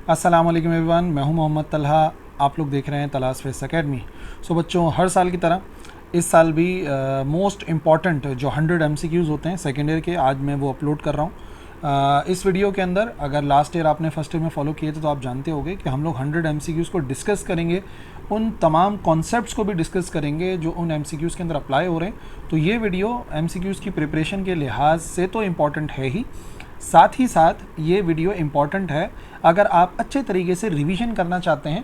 अस्सलाम वालेकुम एवरीवन, मैं हूं मोहम्मद तलहा। आप लोग देख रहे हैं तलाश फेस एकेडमी। सो बच्चों, हर साल की तरह इस साल भी मोस्ट इम्पॉर्टेंट जो 100 MCQs होते हैं सेकेंड ईयर के, आज मैं वो अपलोड कर रहा हूं। इस वीडियो के अंदर अगर लास्ट ईयर आपने फर्स्ट ईयर में फॉलो किए थे तो आप जानते होंगे कि हम लोग 100 MCQs को डिस्कस करेंगे, उन तमाम कॉन्सेप्ट्स को भी डिस्कस करेंगे जो उन MCQs के अंदर अप्लाई हो रहे हैं। तो ये वीडियो MCQs की प्रिपरेशन के लिहाज से तो इम्पॉर्टेंट है ही, साथ ही साथ ये वीडियो इम्पॉर्टेंट है अगर आप अच्छे तरीके से रिवीजन करना चाहते हैं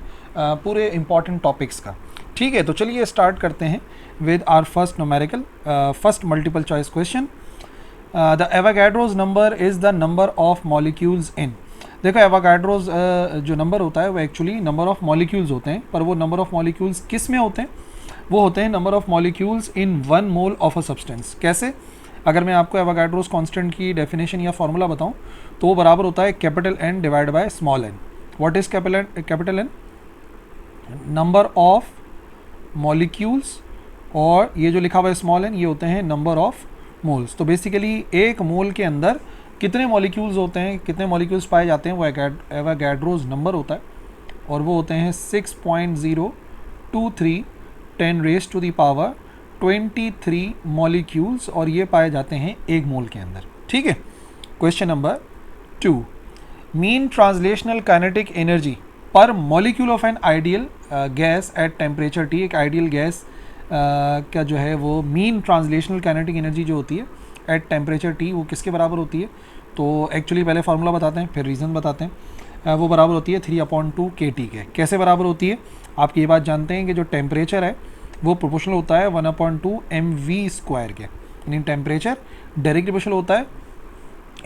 पूरे इम्पॉर्टेंट टॉपिक्स का। ठीक है, तो चलिए स्टार्ट करते हैं with our first numerical, first multiple choice question. The Avogadro's number is the number of molecules in. देखो, एवोगाड्रोज जो नंबर होता है वो एक्चुअली नंबर ऑफ मॉलिक्यूल्स होते हैं, पर वो नंबर ऑफ मॉलिक्यूल्स किस में होते हैं? वो होते हैं number of molecules in 1 mole of a substance. कैसे? अगर मैं आपको एवोगाड्रोस कांस्टेंट की डेफिनेशन या फॉर्मूला बताऊं तो वो बराबर होता है capital N divide by small n। What is capital N? Number of molecules, और ये जो लिखा हुआ है स्मॉल n, ये होते हैं नंबर ऑफ मोल्स। तो बेसिकली एक मोल के अंदर कितने मॉलिक्यूल्स होते हैं, कितने मॉलिक्यूल्स पाए जाते हैं, वो एवोगाड्रोस नंबर होता है, और वो होते हैं 6.023 10 raise to the power 23 molecules, और ये पाए जाते हैं एक मोल के अंदर। ठीक है। Question number 2, mean translational kinetic energy per molecule of an ideal gas at temperature T। एक आइडियल गैस का जो है वो मीन ट्रांसलेशनल काइनेटिक एनर्जी जो होती है एट टेम्परेचर T, वो किसके बराबर होती है? तो एक्चुअली पहले फार्मूला बताते हैं फिर रीज़न बताते हैं। वो बराबर होती है 3/2 kT के। कैसे बराबर होती है? आप ये बात जानते हैं कि जो टेम्परेचर है वो प्रोपोर्शनल होता है 1/2 mv² के, यानी टेम्परेचर डायरेक्ट प्रोपोर्शनल होता है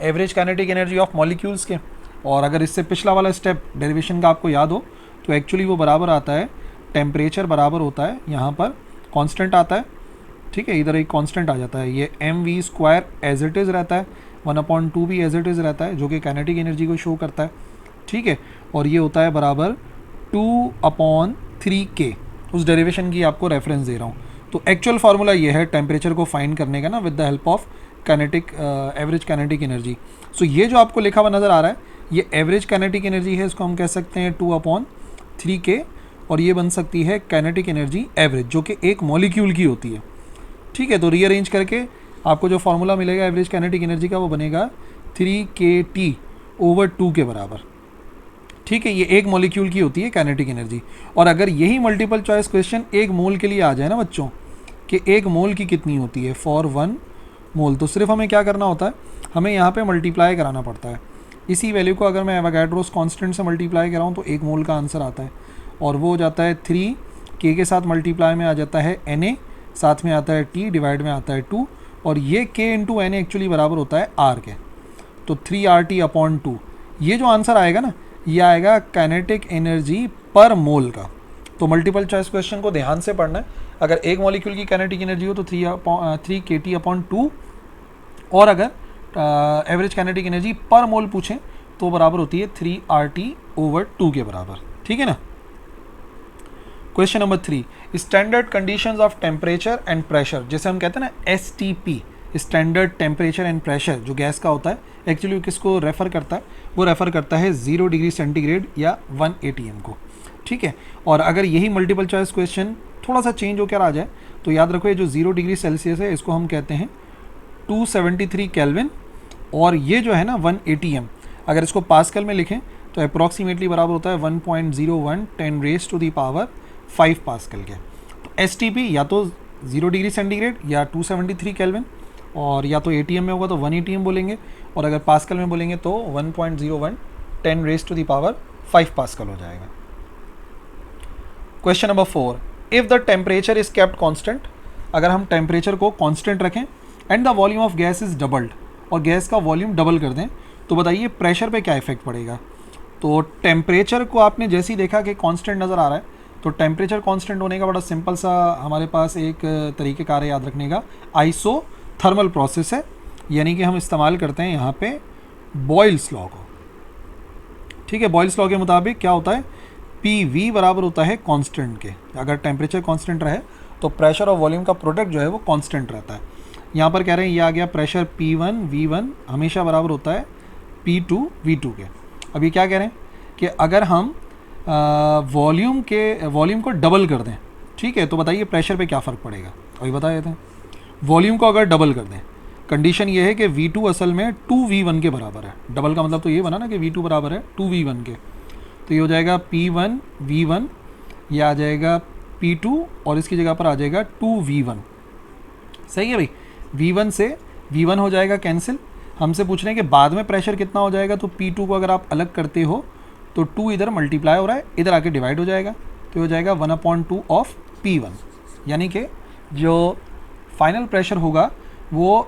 average kinetic energy of molecules के। और अगर इससे पिछला वाला स्टेप डेरिवेशन का आपको याद हो तो एक्चुअली वो बराबर आता है, टेम्परेचर बराबर होता है, यहाँ पर कांस्टेंट आता है, ठीक है, इधर एक कांस्टेंट आ जाता है, ये mv² एज इट इज़ रहता है, 1/2 भी एज इट इज़ रहता है, जो कि काइनेटिक एनर्जी को शो करता है। ठीक है, और ये होता है बराबर 2/3k। उस डेरिवेशन की आपको रेफरेंस दे रहा हूँ। तो एक्चुअल फार्मूला ये है टेम्परेचर को फाइंड करने का ना, with the help of kinetic average kinetic energy. So ये जो आपको लिखा हुआ नज़र आ रहा है ये एवरेज काइनेटिक एनर्जी है, इसको हम कह सकते हैं 2/3k, और ये बन सकती है काइनेटिक एनर्जी एवरेज, जो कि एक मॉलिक्यूल की होती है। ठीक है, तो रीअरेंज करके आपको जो फार्मूला मिलेगा एवरेज काइनेटिक एनर्जी का वो बनेगा 3kT/2 के बराबर। ठीक है, ये एक मॉलिक्यूल की होती है काइनेटिक एनर्जी। और अगर यही मल्टीपल चॉइस क्वेश्चन एक मोल के लिए आ जाए ना बच्चों, कि एक मोल की कितनी होती है फॉर 1 मोल, तो सिर्फ हमें क्या करना होता है, हमें यहाँ पे मल्टीप्लाई कराना पड़ता है। इसी वैल्यू को अगर मैं एवोगाड्रोस कांस्टेंट से मल्टीप्लाई कराऊँ तो एक मोल का आंसर आता है, और वो हो जाता है 3k के साथ मल्टीप्लाई में आ जाता है Na, साथ में आता है T, डिवाइड में आता है 2, और ये k इंटू Na एक्चुअली बराबर होता है R के। तो 3RT/2, ये जो आंसर आएगा ना, ये आएगा काइनेटिक एनर्जी पर मोल का। तो मल्टीपल चॉइस क्वेश्चन को ध्यान से पढ़ना है। अगर एक मॉलिक्यूल की काइनेटिक एनर्जी हो तो 3kT/2, और अगर एवरेज काइनेटिक एनर्जी पर मोल पूछें तो बराबर होती है 3RT/2 के बराबर। ठीक है ना। Question number 3, standard conditions of temperature and pressure, जैसे हम कहते हैं ना STP, standard temperature and pressure, जो गैस का होता है, एक्चुअली किसको रेफ़र करता है? वो रेफ़र करता है 0 डिग्री सेंटीग्रेड या 1 ATM को। ठीक है, और अगर यही मल्टीपल चॉइस क्वेश्चन थोड़ा सा चेंज होकर आ जाए तो याद रखो, ये जो 0 डिग्री सेल्सियस है इसको हम कहते हैं 273 केल्विन, और ये जो है ना 1 ATM, अगर इसको पास्कल में लिखें तो अप्रॉक्सीमेटली बराबर होता है 1.01 10 raise to the power 5 pascal के। तो STP या तो 0 डिग्री सेंटीग्रेड या 273 केल्विन, और या तो ATM में होगा तो 1 ATM बोलेंगे, और अगर पास्कल में बोलेंगे तो 1.01 10 raise to the power 5 pascal हो जाएगा। Question number 4, if the temperature is kept constant, अगर हम टेम्परेचर को कांस्टेंट रखें and the volume of gas is doubled, और गैस का वॉल्यूम डबल कर दें, तो बताइए प्रेशर पे क्या इफेक्ट पड़ेगा? तो टेम्परेचर को आपने जैसे ही देखा कि कांस्टेंट नज़र आ रहा है, तो टेम्परेचर कांस्टेंट होने का बड़ा सिंपल सा हमारे पास एक तरीक़ेकार है याद रखने का, आइसोथर्मल प्रोसेस है, यानी कि हम इस्तेमाल करते हैं यहाँ पे बॉयल्स लॉ को। ठीक है, बॉयल्स लॉ के मुताबिक क्या होता है, PV बराबर होता है कांस्टेंट के। अगर टेम्परेचर कांस्टेंट रहे तो प्रेशर और वॉल्यूम का प्रोडक्ट जो है वो कांस्टेंट रहता है। यहाँ पर कह रहे हैं ये आ गया प्रेशर P1 V1 हमेशा बराबर होता है P2 V2 के। अब ये क्या कह रहे हैं कि अगर हम वॉल्यूम को डबल कर दें, ठीक है, तो बताइए प्रेशर पे क्या फ़र्क पड़ेगा। अभी बता देते हैं। वॉल्यूम को अगर डबल कर दें, कंडीशन ये है कि V2 असल में 2V1 के बराबर है। डबल का मतलब तो ये बना ना कि V2 बराबर है 2V1 के, तो ये हो जाएगा P1 V1, ये आ जाएगा P2 और इसकी जगह पर आ जाएगा 2V1। सही है भाई। V1 से V1 हो जाएगा कैंसिल। हमसे पूछ रहे हैं कि बाद में प्रेशर कितना हो जाएगा, तो P2 को अगर आप अलग करते हो तो 2 इधर मल्टीप्लाई हो रहा है, इधर आके डिवाइड हो जाएगा, तो हो जाएगा 1/2 ऑफ P1। यानी कि जो फाइनल प्रेशर होगा वो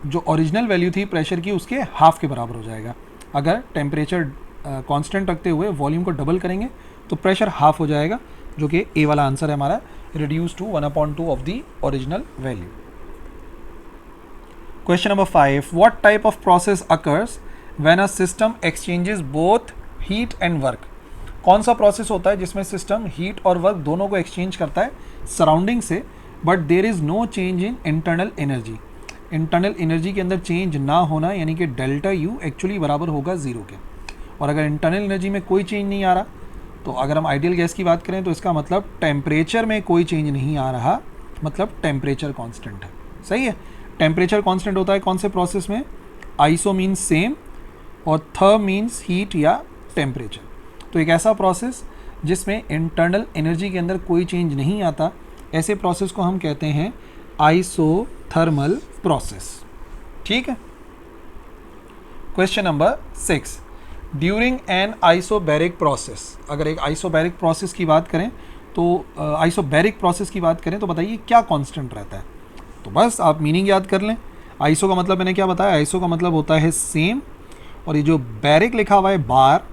जो ओरिजिनल वैल्यू थी प्रेशर की उसके हाफ के बराबर हो जाएगा। अगर टेम्परेचर कांस्टेंट रखते हुए वॉल्यूम को डबल करेंगे तो प्रेशर हाफ हो जाएगा, जो कि ए वाला आंसर है हमारा, reduce to 1/2 of the original value. Question number 5, what type of process occurs when a system exchanges both heat and work. कौन सा प्रोसेस होता है जिसमें सिस्टम हीट और वर्क दोनों को एक्सचेंज करता है सराउंडिंग से, but there is no change in internal energy. Internal energy के अंदर चेंज ना होना, यानी कि डेल्टा यू एक्चुअली बराबर होगा ज़ीरो के। और अगर इंटरनल एनर्जी में कोई चेंज नहीं आ रहा, तो अगर हम आइडियल गैस की बात करें तो इसका मतलब टेम्परेचर में कोई चेंज नहीं आ रहा, मतलब टेम्परेचर कांस्टेंट है। सही है। टेम्परेचर कांस्टेंट होता है कौन से प्रोसेस में? आइसो मीन्स सेम और थ मीन्स हीट या टेम्परेचर। तो एक ऐसा प्रोसेस जिसमें इंटरनल एनर्जी के अंदर कोई चेंज नहीं आता, ऐसे प्रोसेस को हम कहते हैं आइसोथर्मल प्रोसेस। ठीक है। Question number 6, during an isobaric process. अगर एक आइसोबैरिक प्रोसेस की बात करें तो आइसोबैरिक प्रोसेस की बात करें तो बताइए क्या कांस्टेंट रहता है। तो बस आप मीनिंग याद कर लें। आइसो का मतलब मैंने क्या बताया, आइसो का मतलब होता है सेम, और ये जो बैरिक लिखा हुआ है bar,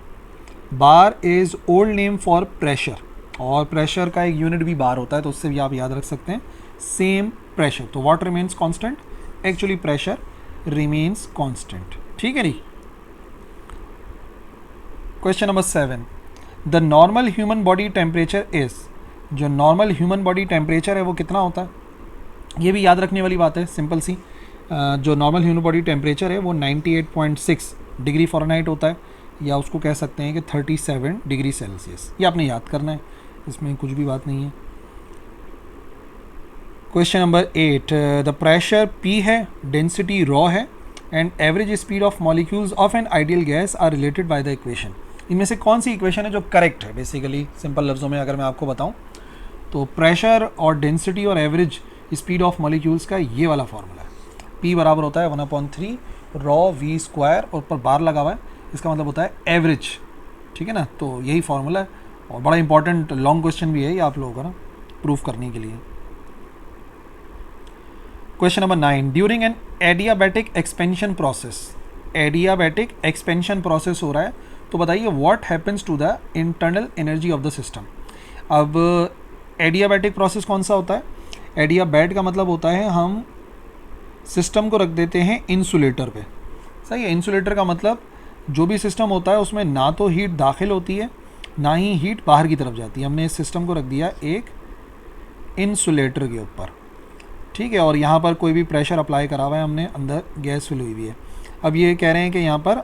bar is old name for pressure, और प्रेशर का एक यूनिट भी बार होता है, तो उससे भी आप याद रख सकते हैं सेम प्रेशर। तो what remains constant? Actually pressure remains constant. ठीक है नी। Question number 7, the normal human body temperature is. जो नॉर्मल ह्यूमन बॉडी टेम्परेचर है वो कितना होता है? ये भी याद रखने वाली बात है, सिंपल सी। जो नॉर्मल ह्यूमन बॉडी टेम्परेचर है वो 98.6 डिग्री फ़ारेनहाइट होता है, या उसको कह सकते हैं कि 37 डिग्री सेल्सियस। ये आपने याद करना है, इसमें कुछ भी बात नहीं है। Question number 8, the pressure P है, डेंसिटी रॉ है, and average speed of molecules of an ideal gas are related by the equation. इनमें से कौन सी इक्वेशन है जो करेक्ट है? बेसिकली सिंपल लफ्ज़ों में अगर मैं आपको बताऊं तो प्रेशर और डेंसिटी और एवरेज स्पीड ऑफ मॉलिक्यूल्स का ये वाला फार्मूला है। P बराबर होता है 1/3 रॉ V स्क्वायर, और ऊपर बार लगा हुआ है, इसका मतलब होता है एवरेज। ठीक है ना, तो यही फार्मूला है, और बड़ा इंपॉर्टेंट लॉन्ग क्वेश्चन भी है ये आप लोगों का ना प्रूफ करने के लिए। Question number 9, during an adiabatic expansion process. Adiabatic expansion process हो रहा है, तो बताइए what happens to the internal energy of the system. अब एडियाबैटिक प्रोसेस कौन सा होता है? एडियाबैट का मतलब होता है हम सिस्टम को रख देते हैं इंसुलेटर पे। सही है। इंसुलेटर का मतलब जो भी सिस्टम होता है उसमें ना तो हीट दाखिल होती है ना ही हीट बाहर की तरफ जाती है। हमने इस सिस्टम को रख दिया एक इंसुलेटर के ऊपर, ठीक है, और यहाँ पर कोई भी प्रेशर अप्लाई करा हुआ है हमने, अंदर गैस फिल हुई हुई है। अब ये कह रहे हैं कि यहाँ पर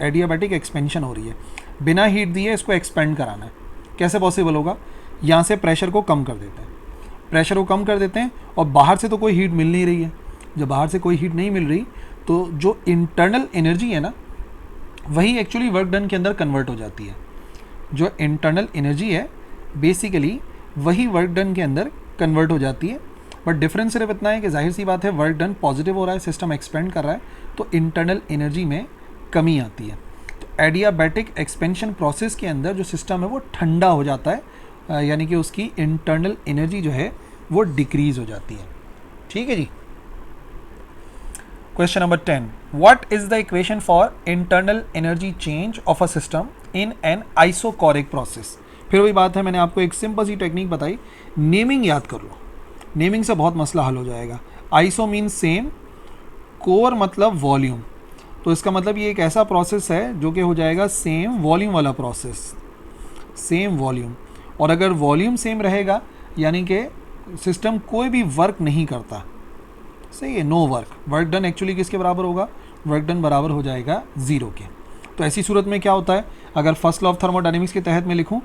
एडियाबैटिक एक्सपेंशन हो रही है, बिना हीट दिए इसको एक्सपेंड कराना है। कैसे पॉसिबल होगा? यहाँ से प्रेशर को कम कर देते हैं, प्रेशर को कम कर देते हैं, और बाहर से तो कोई हीट मिल नहीं रही है। जब बाहर से कोई हीट नहीं मिल रही तो जो इंटरनल एनर्जी है ना, वही एक्चुअली वर्क डन के अंदर कन्वर्ट हो जाती है। जो इंटरनल एनर्जी है बेसिकली वही वर्क डन के अंदर कन्वर्ट हो जाती है, बट डिफरेंस सिर्फ इतना है कि जाहिर सी बात है वर्क डन पॉजिटिव हो रहा है, सिस्टम एक्सपेंड कर रहा है, तो इंटरनल एनर्जी में कमी आती है। तो एडियाबैटिक एक्सपेंशन प्रोसेस के अंदर जो सिस्टम है वो ठंडा हो जाता है, यानी कि उसकी इंटरनल एनर्जी जो है वो डिक्रीज हो जाती है। ठीक है जी। Question number 10, what is the equation for internal energy change of a system in an isochoric process. फिर वही बात है, मैंने आपको एक सिंपल सी टेक्निक बताई, नेमिंग याद कर लो, नेमिंग से बहुत मसला हल हो जाएगा। आइसो मीन सेम, कोर मतलब वॉल्यूम, तो इसका मतलब ये एक ऐसा प्रोसेस है जो कि हो जाएगा सेम वॉल्यूम वाला प्रोसेस, सेम वॉल्यूम। और अगर वॉल्यूम सेम रहेगा यानी कि सिस्टम कोई भी वर्क नहीं करता, सही है, no work. Work done actually किसके बराबर होगा? वर्क डन बराबर हो जाएगा ज़ीरो के। तो ऐसी सूरत में क्या होता है, अगर फर्स्ट लॉ ऑफ थर्मोडायनेमिक्स के तहत मैं लिखूं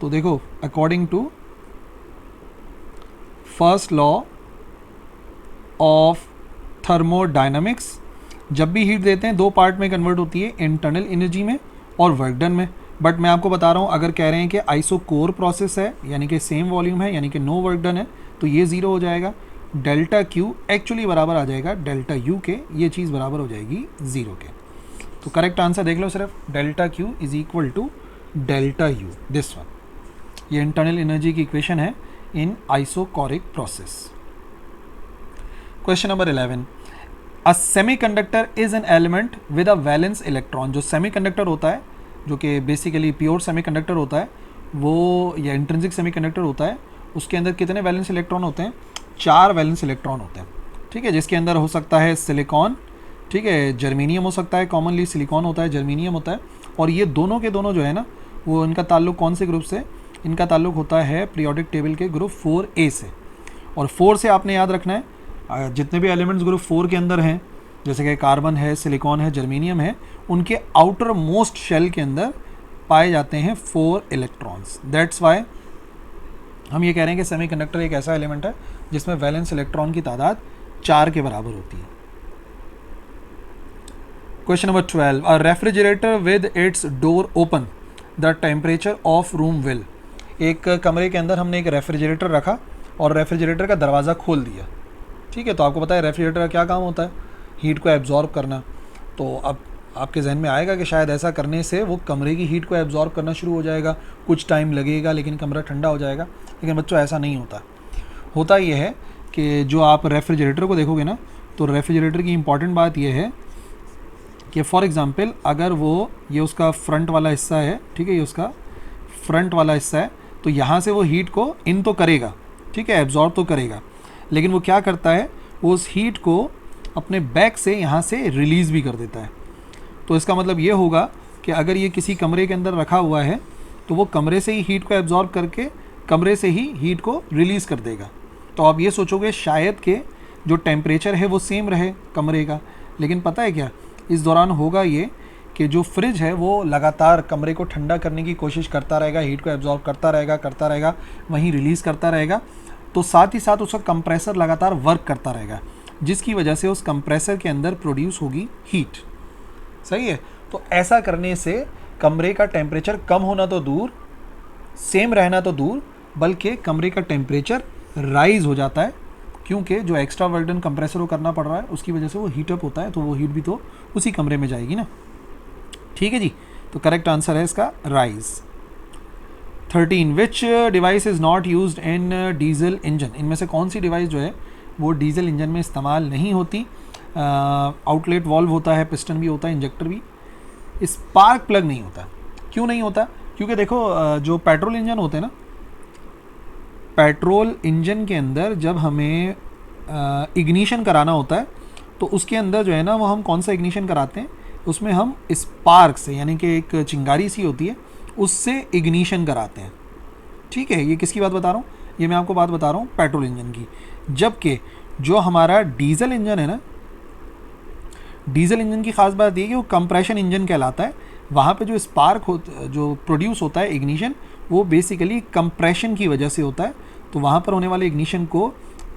तो देखो, according to first law of thermodynamics, जब भी हीट देते हैं दो पार्ट में कन्वर्ट होती है, इंटरनल एनर्जी में और वर्क डन में। बट मैं आपको बता रहा हूँ, अगर कह रहे हैं कि आइसोकोर प्रोसेस है यानी कि सेम वॉल्यूम है यानी कि नो वर्क डन है, तो ये ज़ीरो हो जाएगा। डेल्टा क्यू एक्चुअली बराबर आ जाएगा डेल्टा यू के, ये चीज़ बराबर हो जाएगी ज़ीरो के। तो करेक्ट आंसर देख लो, सिर्फ delta Q is equal to delta U, this one. ये इंटरनल एनर्जी की इक्वेशन है in isochoric process. Question number 11, a semiconductor is an element with a valence electron. जो सेमीकंडक्टर होता है, जो कि बेसिकली प्योर सेमीकंडक्टर होता है, वो या इंट्रिंसिक सेमीकंडक्टर होता है, उसके अंदर कितने वैलेंस इलेक्ट्रॉन होते हैं? 4 वैलेंस इलेक्ट्रॉन होते हैं, ठीक है, जिसके अंदर हो सकता है सिलिकॉन, ठीक है, जर्मीनियम हो सकता है, कॉमनली सिलिकॉन होता है, जर्मीनियम होता है। और ये दोनों के दोनों जो है ना, वो इनका ताल्लुक कौन से ग्रुप से? इनका ताल्लुक होता है पीरियोडिक टेबल के ग्रुप 4A से। और 4 से आपने याद रखना है, जितने भी एलिमेंट्स ग्रुप 4 के अंदर हैं, जैसे कि कार्बन है, सिलिकॉन है, जर्मीनियम है, उनके आउटर मोस्ट शेल के अंदर पाए जाते हैं 4 इलेक्ट्रॉन्स। दैट्स वाई हम ये कह रहे हैं कि सेमीकंडक्टर एक ऐसा एलिमेंट है जिसमें वैलेंस इलेक्ट्रॉन की तादाद 4 के बराबर होती है। Question number 12, a refrigerator with its door open the temperature of room will. एक कमरे के अंदर हमने एक रेफ्रिजरेटर रखा और रेफ्रिजरेटर का दरवाज़ा खोल दिया, ठीक है। तो आपको पता है रेफ्रिजरेटर का क्या काम होता है? हीट को एब्जॉर्ब करना। तो अब आपके जहन में आएगा कि शायद ऐसा करने से वो कमरे की हीट को एब्जॉर्ब करना शुरू हो जाएगा, कुछ टाइम लगेगा लेकिन कमरा ठंडा हो जाएगा। लेकिन बच्चों, ऐसा नहीं होता। होता ये है कि जो आप रेफ्रिजरेटर को देखोगे ना, तो रेफ्रिजरेटर की इंपॉर्टेंट बात यह है कि फॉर एग्ज़ाम्पल अगर वो ये उसका फ्रंट वाला हिस्सा है, ठीक है, ये उसका फ्रंट वाला हिस्सा है, तो यहाँ से वो हीट को इन तो करेगा, ठीक है, एब्जॉर्ब तो करेगा, लेकिन वो क्या करता है, वो उस हीट को अपने बैक से यहाँ से रिलीज़ भी कर देता है। तो इसका मतलब ये होगा कि अगर ये किसी कमरे के अंदर रखा हुआ है तो वो कमरे से ही हीट को एब्जॉर्ब करके कमरे से ही हीट को रिलीज़ कर देगा। तो आप ये सोचोगे शायद कि जो टेम्परेचर है वो सेम रहे कमरे का, लेकिन पता है क्या, इस दौरान होगा ये कि जो फ्रिज है वो लगातार कमरे को ठंडा करने की कोशिश करता रहेगा, हीट को एब्जॉर्ब करता रहेगा, वहीं रिलीज़ करता रहेगा। तो साथ ही साथ उसका कंप्रेसर लगातार वर्क करता रहेगा, जिसकी वजह से उस कंप्रेसर के अंदर प्रोड्यूस होगी हीट। सही है। तो ऐसा करने से कमरे का टेम्परेचर कम होना तो दूर, सेम रहना तो दूर, बल्कि कमरे का टेम्परेचर राइज हो जाता है, क्योंकि जो एक्स्ट्रा वर्डन कंप्रेसर को करना पड़ रहा है उसकी वजह से वो हीटअप होता है, तो वो हीट भी तो उसी कमरे में जाएगी ना। ठीक है जी। तो करेक्ट आंसर है इसका rise. 13, which device is not used in diesel engine. इनमें से कौन सी डिवाइस जो है वो डीजल इंजन में इस्तेमाल नहीं होती? आउटलेट वॉल्व होता है, पिस्टन भी होता है, इंजेक्टर भी। स्पार्क प्लग नहीं होता। क्यों नहीं होता? क्योंकि देखो जो पेट्रोल इंजन होते हैं ना, पेट्रोल इंजन के अंदर जब हमें इग्निशन कराना होता है तो उसके अंदर जो है ना वो हम कौन सा इग्निशन कराते हैं, उसमें हम स्पार्क से, यानी कि एक चिंगारी सी होती है उससे इग्निशन कराते हैं। ठीक है, ये किसकी बात बता रहा हूँ? ये मैं आपको बात बता रहा हूँ पेट्रोल इंजन की। जबकि जो हमारा डीजल इंजन है ना, डीजल इंजन की ख़ास बात ये कि वो कंप्रेशन इंजन कहलाता है। वहाँ पे जो स्पार्क जो प्रोड्यूस होता है इग्निशन, वो बेसिकली कंप्रेशन की वजह से होता है। तो वहाँ पर होने वाले इग्निशन को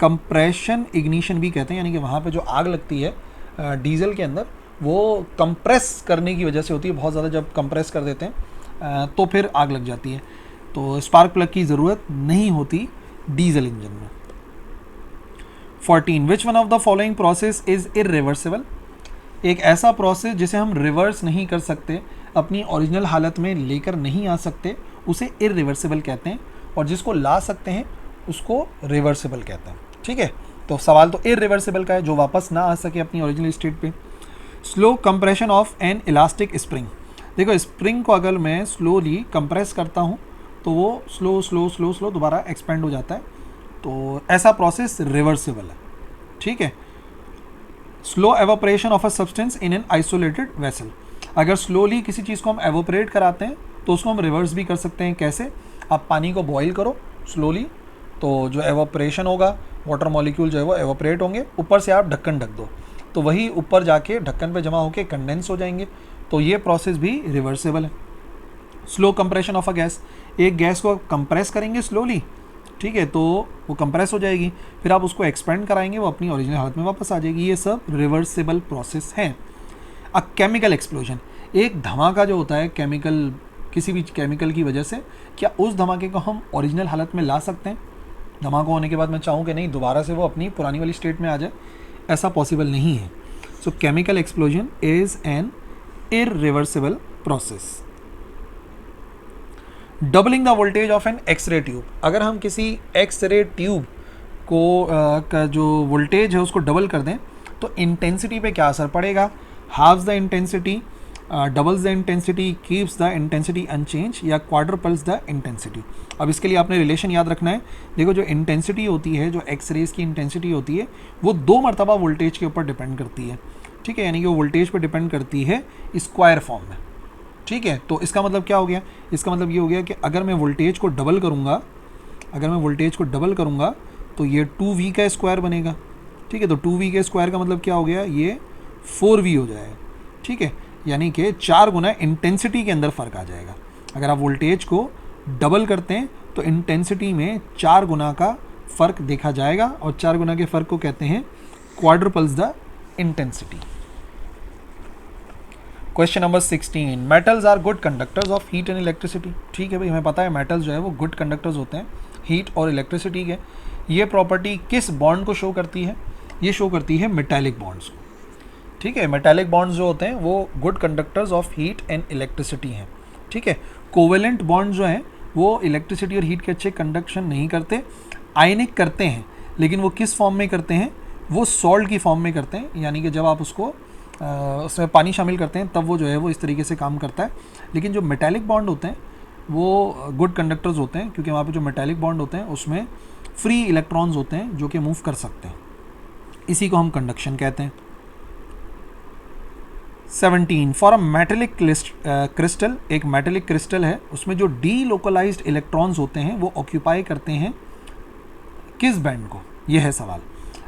कंप्रेशन इग्निशन भी कहते हैं, यानी कि वहाँ पे जो आग लगती है डीजल के अंदर, वो कंप्रेस करने की वजह से होती है। बहुत ज़्यादा जब कंप्रेस कर देते हैं तो फिर आग लग जाती है। तो स्पार्क प्लग की ज़रूरत नहीं होती डीजल इंजन में। 14, विच one of the following process is irreversible. एक ऐसा प्रोसेस जिसे हम रिवर्स नहीं कर सकते, अपनी ओरिजिनल हालत में लेकर नहीं आ सकते, उसे इरिवर्सिबल कहते हैं, और जिसको ला सकते हैं उसको रिवर्सिबल कहते हैं। ठीक है, तो सवाल तो इरिवर्सिबल का है, जो वापस ना आ सके अपनी ओरिजिनल स्टेट पे। Slow compression of N elastic spring. देखो, स्प्रिंग को अगर मैं स्लोली कंप्रेस करता हूँ तो वो स्लो स्लो स्लो स्लो दोबारा एक्सपेंड हो जाता है, तो ऐसा प्रोसेस रिवर्सिबल है। ठीक है। Slow evaporation of a substance in an isolated vessel. अगर स्लोली किसी चीज़ को हम एवोपरेट कराते हैं तो उसको हम रिवर्स भी कर सकते हैं। कैसे? आप पानी को बॉईल करो स्लोली, तो जो एवोपरेशन होगा, वाटर मॉलिक्यूल जो है वो एवोपरेट होंगे, ऊपर से आप ढक्कन ढक दो, तो वही ऊपर जाके ढक्कन पे जमा होके कंडेंस हो जाएंगे। तो ये प्रोसेस भी रिवर्सेबल है। Slow compression of a gas, एक गैस को कंप्रेस करेंगे स्लोली, ठीक है, तो वो कंप्रेस हो जाएगी, फिर आप उसको एक्सपेंड कराएंगे, वो अपनी ओरिजिनल हालत में वापस आ जाएगी। ये सब रिवर्सेबल प्रोसेस है। अ केमिकल एक्सप्लोजन, एक धमाका जो होता है केमिकल, किसी भी केमिकल की वजह से, क्या उस धमाके को हम ओरिजिनल हालत में ला सकते हैं? धमाका होने के बाद मैं चाहूँ कि नहीं दोबारा से वो अपनी पुरानी वाली स्टेट में आ जाए, ऐसा पॉसिबल नहीं है। So chemical explosion is an irreversible process. Doubling the voltage of an X-ray tube, अगर हम किसी एक्सरे ट्यूब को का जो वोल्टेज है उसको डबल कर दें तो इंटेंसिटी पे क्या असर पड़ेगा? Halves the intensity, doubles the intensity, keeps the intensity unchanged, या क्वाड्रपल्स द इंटेंसिटी। अब इसके लिए आपने रिलेशन याद रखना है। देखो जो इंटेंसिटी होती है, जो एक्स रेज की इंटेंसिटी होती है, वो 2 मरतबा वोल्टेज के ऊपर डिपेंड करती है, ठीक है, यानी कि वो वोल्टेज पर डिपेंड करती है स्क्वायर फॉर्म में, ठीक है। तो इसका मतलब क्या हो गया? इसका मतलब ये हो गया कि अगर मैं वोल्टेज को डबल करूँगा, अगर मैं वोल्टेज को डबल करूँगा तो ये 2v का स्क्वायर बनेगा, ठीक है। तो 2v के स्क्वायर का मतलब क्या हो गया? ये 4v हो जाएगा, ठीक है, यानी कि 4 गुना इंटेंसिटी के अंदर फ़र्क आ जाएगा। अगर आप वोल्टेज को डबल करते हैं तो इंटेंसिटी में 4 गुना का फ़र्क देखा जाएगा, और 4 गुना के फ़र्क को कहते हैं quadruples the intensity. Question number 16, metals are good conductors of heat and electricity. ठीक है भाई, हमें पता है मेटल्स जो है वो गुड कंडक्टर्स होते हैं हीट और इलेक्ट्रिसिटी के। ये प्रॉपर्टी किस बॉन्ड को शो करती है? ये शो करती है मेटालिक बॉन्ड्स को, ठीक है। मेटालिक बॉन्ड्स जो होते हैं वो good conductors of heat and electricity हैं, ठीक है। कोवेलेंट बॉन्ड जो हैं वो इलेक्ट्रिसिटी और हीट के अच्छे कंडक्शन नहीं करते, आयनिक करते हैं, लेकिन वो किस फॉर्म में करते हैं? वो सॉल्ट की फॉर्म में करते हैं, यानी कि जब आप उसको उसमें पानी शामिल करते हैं तब वो जो है वो इस तरीके से काम करता है। लेकिन जो मेटालिक बॉन्ड होते हैं वो गुड कंडक्टर्स होते हैं, क्योंकि वहाँ पे जो मेटालिक बॉन्ड होते हैं उसमें फ्री इलेक्ट्रॉन्स होते हैं जो कि मूव कर सकते हैं, इसी को हम कंडक्शन कहते हैं। 17, फॉर अ मेटेलिक क्रिस्टल, एक मेटेलिक क्रिस्टल है, उसमें जो डी लोकलाइज्ड इलेक्ट्रॉन्स होते हैं वो ऑक्यूपाई करते हैं किस बैंड को? ये है सवाल।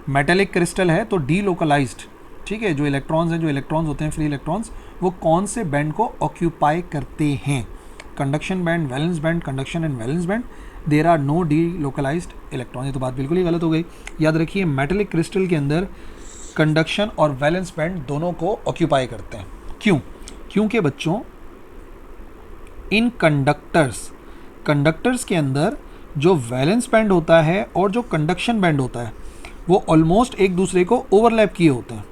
मेटेलिक क्रिस्टल है तो डी लोकलाइज्ड, ठीक है, जो इलेक्ट्रॉन्स हैं, जो इलेक्ट्रॉन्स होते हैं फ्री इलेक्ट्रॉन्स, वो कौन से बैंड को ऑक्यूपाई करते हैं? Conduction band, valence band, conduction and valence band. There are no delocalized electron. ये तो बात बिल्कुल ही गलत हो गई। याद रखिए मेटेलिक क्रिस्टल के अंदर कंडक्शन और वैलेंस बैंड दोनों को ऑक्यूपाई करते हैं। क्यों? क्योंकि बच्चों इन कंडक्टर्स के अंदर जो वैलेंस बैंड होता है और जो कंडक्शन बैंड होता है वो ऑलमोस्ट एक दूसरे को ओवरलैप किए होते हैं,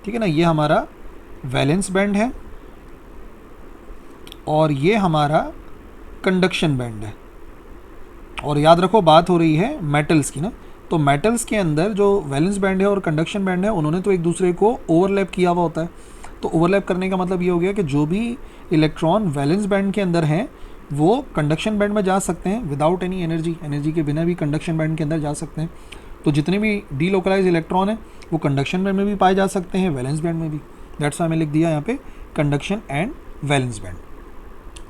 ठीक है ना। ये हमारा वैलेंस बैंड है और ये हमारा कंडक्शन बैंड है। और याद रखो बात हो रही है मेटल्स की ना, तो मेटल्स के अंदर जो वैलेंस बैंड है और कंडक्शन बैंड है उन्होंने तो एक दूसरे को ओवरलैप किया हुआ होता है। तो ओवरलैप करने का मतलब ये हो गया कि जो भी इलेक्ट्रॉन वैलेंस बैंड के अंदर हैं वो कंडक्शन बैंड में जा सकते हैं विदाउट एनी एनर्जी के बिना भी कंडक्शन बैंड के अंदर जा सकते हैं। तो जितने भी डी लोकलाइज इलेक्ट्रॉन हैं वो कंडक्शन बैंड में भी पाए जा सकते हैं, वैलेंस बैंड में भी। दैट्स वाई मैं लिख दिया यहाँ पे कंडक्शन एंड वैलेंस बैंड।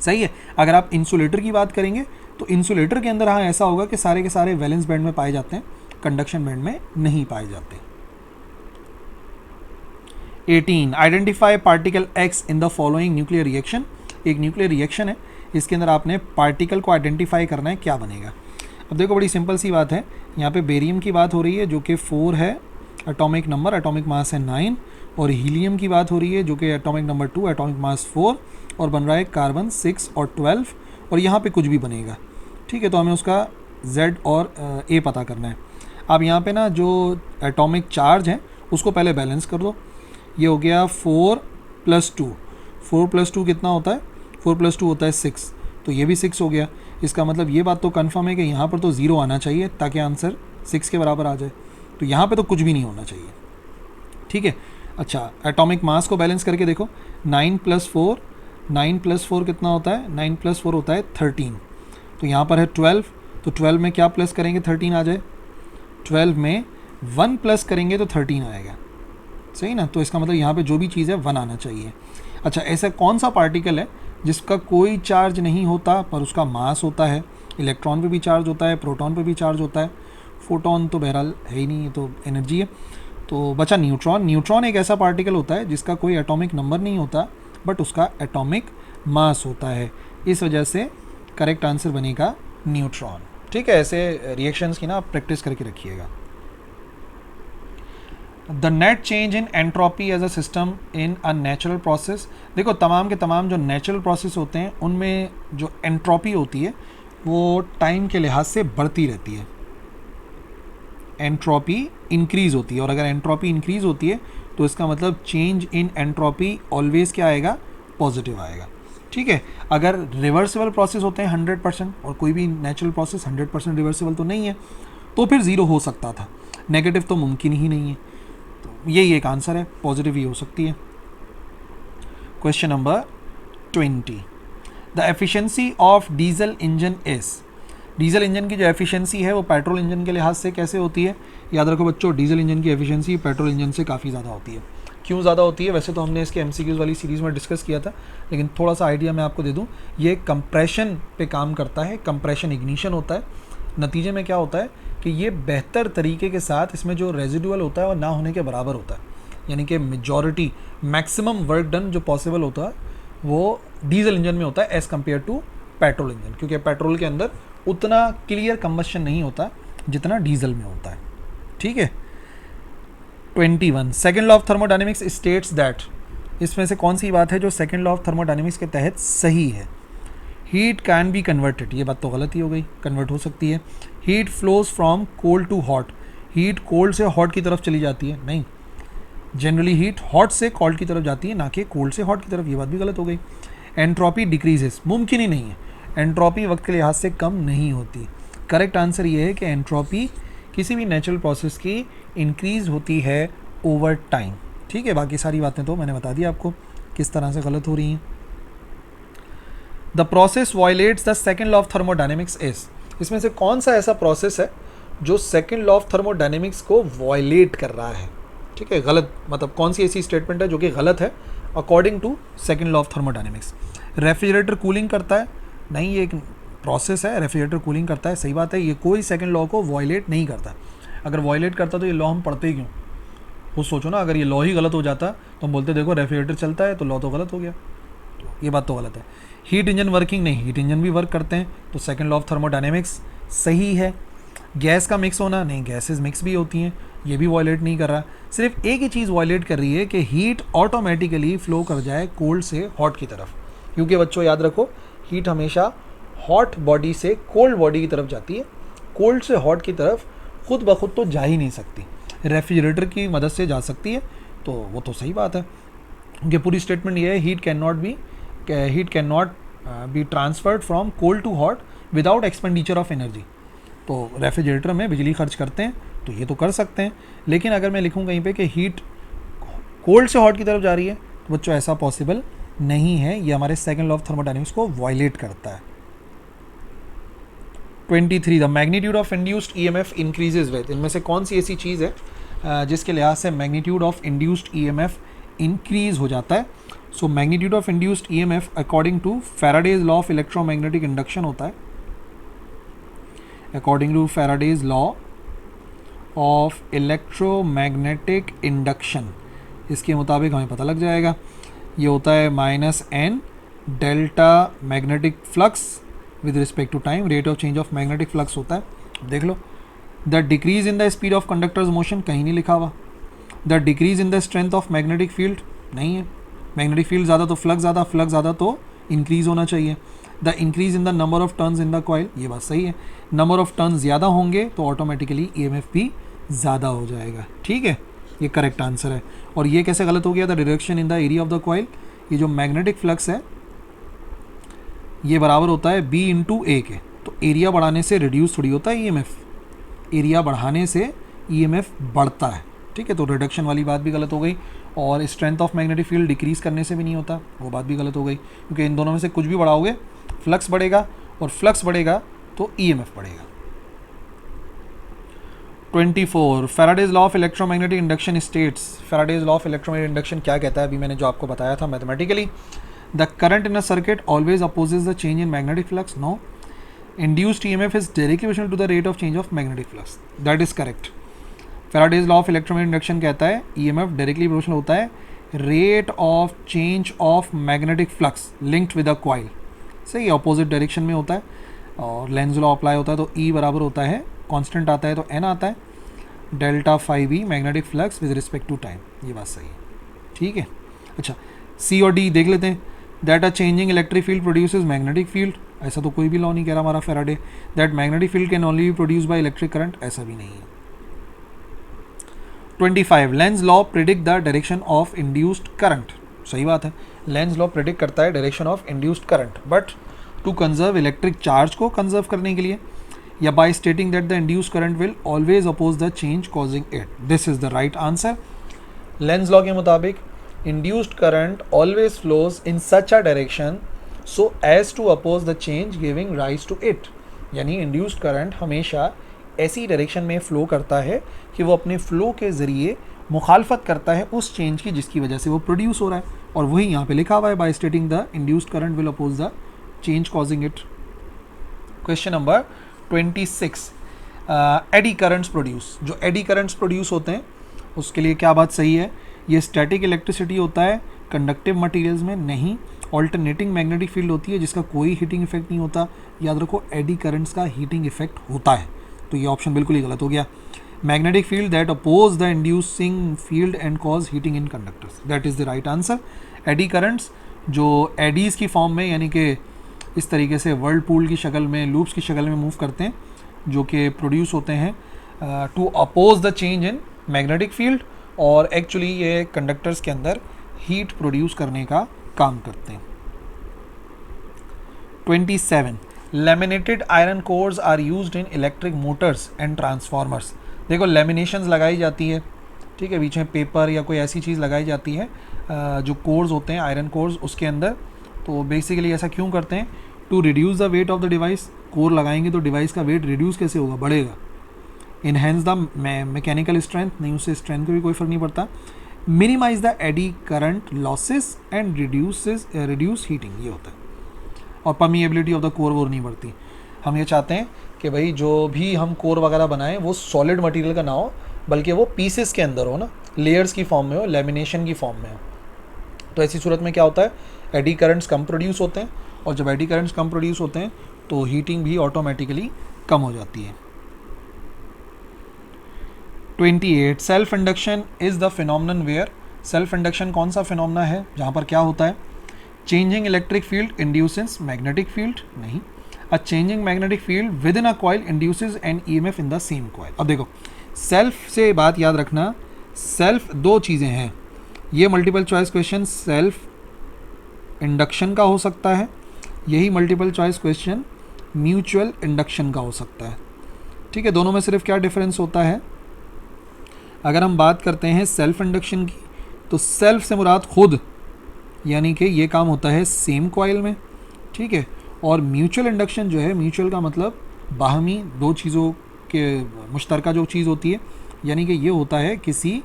सही है। अगर आप इंसुलेटर की बात करेंगे तो इंसुलेटर के अंदर हाँ ऐसा होगा कि सारे के सारे वैलेंस बैंड में पाए जाते हैं, कंडक्शन बैंड में नहीं पाए जाते। 18, identify particle x in the following nuclear reaction. एक न्यूक्लियर रिएक्शन है, इसके अंदर आपने पार्टिकल को आइडेंटिफाई करना है, क्या बनेगा? अब देखो बड़ी सिंपल सी बात है, यहाँ पे बेरियम की बात हो रही है जो कि 4 है एटॉमिक नंबर, एटॉमिक मास है 9, और हीलियम की बात हो रही है जो कि एटॉमिक नंबर 2, एटॉमिक मास 4, और बन रहा है कार्बन 6 और 12, और यहाँ पे कुछ भी बनेगा, ठीक है। तो हमें उसका Z और A पता करना है। अब यहाँ पे ना जो एटॉमिक चार्ज है उसको पहले बैलेंस कर दो। ये हो गया 4 + 2, 4 + 2 कितना होता है? 4 + 2 होता है 6, तो ये भी 6 हो गया। इसका मतलब ये बात तो कंफर्म है कि यहाँ पर तो 0 आना चाहिए ताकि आंसर 6 के बराबर आ जाए। तो यहाँ पे तो कुछ भी नहीं होना चाहिए, ठीक है। अच्छा, एटॉमिक मास को बैलेंस करके देखो, 9 + 4 कितना होता है? 9 + 4 होता है 13। तो यहाँ पर है 12, तो 12 में क्या प्लस करेंगे 13 आ जाए, 12 में 1 प्लस करेंगे तो 13 आएगा, सही ना। तो इसका मतलब यहाँ पे जो भी चीज़ है 1 आना चाहिए। अच्छा, ऐसा कौन सा पार्टिकल है जिसका कोई चार्ज नहीं होता पर उसका मास होता है? इलेक्ट्रॉन पे भी चार्ज होता है, प्रोटॉन पे भी चार्ज होता है, फोटोन तो बहरहाल है ही नहीं, ये तो एनर्जी है। तो बचा न्यूट्रॉन। न्यूट्रॉन एक ऐसा पार्टिकल होता है जिसका कोई एटॉमिक नंबर नहीं होता बट उसका एटॉमिक मास होता है। इस वजह से करेक्ट आंसर बनेगा न्यूट्रॉन। ठीक है, ऐसे रिएक्शंस की ना आप प्रैक्टिस करके रखिएगा। The net change in entropy as a system in a natural process. देखो तमाम के तमाम जो नेचुरल प्रोसेस होते हैं उनमें जो एंट्रोपी होती है वो टाइम के लिहाज से बढ़ती रहती है, एंट्रोपी इंक्रीज होती है। और अगर एंट्रोपी इंक्रीज होती है तो इसका मतलब चेंज इन एंट्रोपी ऑलवेज क्या आएगा, पॉजिटिव आएगा। ठीक है, अगर रिवर्सिबल प्रोसेस होते हैं 100% और कोई भी नेचुरल प्रोसेस 100% रिवर्सिबल तो नहीं है, तो फिर ज़ीरो हो सकता था, नेगेटिव तो मुमकिन ही नहीं है। तो यही एक आंसर है, पॉजिटिव ही हो सकती है। Question number 20, the efficiency of diesel engine is. Diesel engine की जो एफिशिएंसी है वो पेट्रोल इंजन के लिहाज से कैसे होती है? याद रखो बच्चों, डीजल इंजन की एफिशिएंसी पेट्रोल इंजन से काफ़ी ज़्यादा होती है। क्यों ज़्यादा होती है? वैसे तो हमने इसके एमसीक्यूज़ वाली सीरीज़ में डिस्कस किया था, लेकिन थोड़ा सा आइडिया मैं आपको दे दूं। ये कंप्रेशन पे काम करता है, कंप्रेशन इग्निशन होता है। नतीजे में क्या होता है कि ये बेहतर तरीके के साथ इसमें जो रेजिडुअल होता है वो ना होने के बराबर होता है, यानी कि मेजॉरिटी मैक्सिमम वर्क डन जो पॉसिबल होता है वो डीजल इंजन में होता है as compare to petrol engine, क्योंकि पेट्रोल के अंदर उतना क्लियर कंबशन नहीं होता जितना डीजल में होता है। ठीक है। 21, second law of thermodynamics states that. इसमें से कौन सी बात है जो सेकेंड लॉ ऑफ थर्मोडायनेमिक्स के तहत सही है? हीट कैन बी कन्वर्टेड, ये बात तो गलत ही हो गई, कन्वर्ट हो सकती है। Heat flows from cold to hot, heat cold से हॉट की तरफ चली जाती है, नहीं, जनरली हीट हॉट से कोल्ड की तरफ जाती है, ना कि कोल्ड से हॉट की तरफ, ये बात भी गलत हो गई। एंट्रोपी डिक्रीजेस, मुमकिन ही नहीं है, एंट्रोपी वक्त के लिहाज से कम नहीं होती। करेक्ट आंसर ये है कि एंट्रोपी किसी भी नेचुरल प्रोसेस की इंक्रीज होती है ओवर टाइम। ठीक है, बाकी सारी बातें तो मैंने बता दी आपको किस तरह से गलत हो रही हैं। The process violets the second law of thermodynamics is. इसमें से कौन सा ऐसा प्रोसेस है जो सेकेंड लॉ ऑफ थर्मोडायनेमिक्स को वायलेट कर रहा है? ठीक है, गलत, मतलब कौन सी ऐसी स्टेटमेंट है जो कि गलत है according to second law of thermodynamics? Refrigerator cooling करता है, नहीं, ये एक प्रोसेस है, रेफ्रिजरेटर कूलिंग करता है, सही बात है, ये कोई सेकेंड लॉ को वायलेट नहीं करता। अगर वायलेट करता तो ये लॉ हम पढ़ते क्यों? खुद सोचो ना, अगर ये लॉ ही गलत हो जाता तो हम बोलते देखो रेफ्रिजरेटर चलता है तो लॉ तो गलत हो गया, तो ये बात तो गलत है। हीट इंजन वर्किंग, नहीं, हीट इंजन भी वर्क करते हैं, तो सेकेंड लॉ ऑफ थर्मोडायनेमिक्स सही है। गैस का मिक्स होना, नहीं, गैसेस मिक्स भी होती हैं, ये भी वायलेट नहीं कर रहा। सिर्फ एक ही चीज़ वायलेट कर रही है कि हीट ऑटोमेटिकली फ्लो कर जाए कोल्ड से हॉट की तरफ, क्योंकि बच्चों याद रखो हीट हमेशा हॉट बॉडी से कोल्ड बॉडी की तरफ जाती है, कोल्ड से हॉट की तरफ खुद ब खुद तो जा ही नहीं सकती, रेफ्रिजरेटर की मदद से जा सकती है, तो वो तो सही बात है। क्योंकि पूरी स्टेटमेंट ये है heat can not be transferred from cold to hot without expenditure of energy. तो रेफ्रिजरेटर में बिजली खर्च करते हैं तो ये तो कर सकते हैं, लेकिन अगर मैं लिखूँ कहीं पे कि हीट कोल्ड से हॉट की तरफ जा रही है तो बच्चों ऐसा पॉसिबल नहीं है, ये हमारे सेकेंड लॉ ऑफ थर्मोडायनेमिक्स को वायलेट करता है। 23, the magnitude of induced EMF increases with. इनमें से कौन सी ऐसी चीज़ है जिसके लिहाज से magnitude of induced EMF increase हो जाता है? So magnitude of induced EMF according to Faraday's law of electromagnetic induction होता है। According to Faraday's law of electromagnetic induction, इसके मुताबिक हमें पता लग जाएगा, ये होता है -n delta magnetic flux with respect to time, rate of change of magnetic flux होता है। देख लो, the decrease in the speed of conductor's motion, कहीं नहीं लिखा हुआ। The decrease in the strength of magnetic field, नहीं है, मैग्नेटिक फील्ड ज़्यादा तो फ्लक्स ज़्यादा, फ्लक्स ज़्यादा तो इंक्रीज होना चाहिए। The increase in the number of turns in the coil, ये बात सही है, नंबर ऑफ टर्न्स ज़्यादा होंगे तो ऑटोमेटिकली ईएमएफ भी ज़्यादा हो जाएगा। ठीक है, ये करेक्ट आंसर है। और ये कैसे गलत हो गया? The reduction in the area of the coil, ये जो मैग्नेटिक फ्लक्स है ये बराबर होता है B इंटू ए के, तो एरिया बढ़ाने से रिड्यूस थोड़ी होता है ईएमएफ, एरिया बढ़ाने से ईएमएफ बढ़ता है। ठीक है, तो रिडक्शन वाली बात भी गलत हो गई, और strength of magnetic field decrease करने से भी नहीं होता, वो बात भी गलत हो गई, क्योंकि इन दोनों में से कुछ भी बढ़ाओगे फ्लक्स बढ़ेगा, और फ्लक्स बढ़ेगा तो ईएमएफ बढ़ेगा। 24, Faraday's law of electromagnetic induction states. Faraday's law of electromagnetic induction क्या कहता है? अभी मैंने जो आपको बताया था mathematically, the current in a circuit always opposes the change in magnetic flux. No, induced EMF is directly proportional to the rate of change of magnetic flux, that is correct. Faraday's law of electromagnetic induction कहता है EMF directly proportional होता है rate of change of magnetic flux linked with a coil. सही, opposite direction में होता है और Lenz law apply होता है तो E बराबर होता है, कांस्टेंट आता है तो N आता है, delta phi B magnetic flux with respect to time. ये बात सही है, ठीक है। अच्छा, C और D देख लेते हैं। That a changing electric field produces magnetic field, ऐसा तो कोई भी लॉ नहीं कह रहा हमारा Faraday. That magnetic field can only be produce by electric current, ऐसा भी नहीं है। 25 Lenz law predict the direction of induced current. सही बात है, लेंज लॉ प्रिडिक्ट करता है direction of induced current, but to conserve electric charge को कंजर्व करने के लिए, या by stating that the induced current will always oppose the change causing it. This is the right answer. Lenz law के मुताबिक induced current always flows in such a direction so as to oppose the change giving rise to it. यानी induced current हमेशा ऐसी direction में flow करता है कि वो अपने फ़्लो के ज़रिए मुखालफत करता है उस चेंज की जिसकी वजह से वो प्रोड्यूस हो रहा है, और वही यहाँ पे लिखा हुआ है, by stating the induced current will oppose the change causing it. Question number 26 eddy currents produce. जो एडी करंट्स प्रोड्यूस होते हैं उसके लिए क्या बात सही है, ये स्टैटिक इलेक्ट्रिसिटी होता है, कंडक्टिव मटेरियल्स में नहीं। ऑल्टरनेटिंग मैग्नेटिक फील्ड होती है जिसका कोई हीटिंग इफेक्ट नहीं होता। याद रखो, एडी करंट्स का हीटिंग इफेक्ट होता है, तो ये ऑप्शन बिल्कुल ही गलत हो गया। Magnetic field that oppose the inducing field and cause heating in conductors, that is the right answer. Eddy currents जो एडीज़ की फॉर्म में, यानी कि इस तरीके से वर्ल्ड पूल की शक्ल में, लूप्स की शक्ल में मूव करते हैं, जो कि प्रोड्यूस होते हैं to oppose the change in magnetic field, और एक्चुअली ये कंडक्टर्स के अंदर हीट प्रोड्यूस करने का काम करते हैं। 27 laminated iron cores are used in electric motors and transformers. देखो, लैमिनेशंस लगाई जाती है, ठीक है, बीच में पेपर या कोई ऐसी चीज़ लगाई जाती है जो कोर्स होते हैं, आयरन कोर्स उसके अंदर। तो बेसिकली ऐसा क्यों करते हैं, to reduce the weight of the device. Core लगाएंगे तो डिवाइस का वेट रिड्यूस कैसे होगा, बढ़ेगा। इनहेंस द मैकेनिकल स्ट्रेंथ, नहीं उससे स्ट्रेंथ को भी कोई फ़र्क नहीं पड़ता। Minimize the eddy current losses and reduce heating, ये होता है। और परमिएबिलिटी ऑफ द कोर वोर नहीं बढ़ती। हम ये चाहते हैं कि भाई जो भी हम कोर वगैरह बनाएं वो सॉलिड मटेरियल का ना हो, बल्कि वो पीसेस के अंदर हो ना, लेयर्स की फॉर्म में हो, लेमिनेशन की फॉर्म में हो। तो ऐसी सूरत में क्या होता है, एडी करंट्स कम प्रोड्यूस होते हैं, और जब एडी करंट्स कम प्रोड्यूस होते हैं तो हीटिंग भी ऑटोमेटिकली कम हो जाती है। 28 self induction is the phenomenon where. Self induction कौन सा फिनोमिना है जहाँ पर क्या होता है, changing electric field induces magnetic field, नहीं। A changing magnetic field within a coil induces an EMF in the same coil. अब देखो, सेल्फ से बात याद रखना, सेल्फ दो चीज़ें हैं। ये multiple choice question self induction का हो सकता है, यही multiple choice question mutual induction का हो सकता है, ठीक है। दोनों में सिर्फ क्या डिफरेंस होता है, अगर हम बात करते हैं सेल्फ इंडक्शन की, तो सेल्फ से मुराद खुद, यानी कि ये काम होता है सेम कॉइल में, ठीक है। और म्यूचुअल इंडक्शन जो है, म्यूचुअल का मतलब बाहमी, दो चीज़ों के मुश्तरका जो चीज़ होती है, यानी कि ये होता है किसी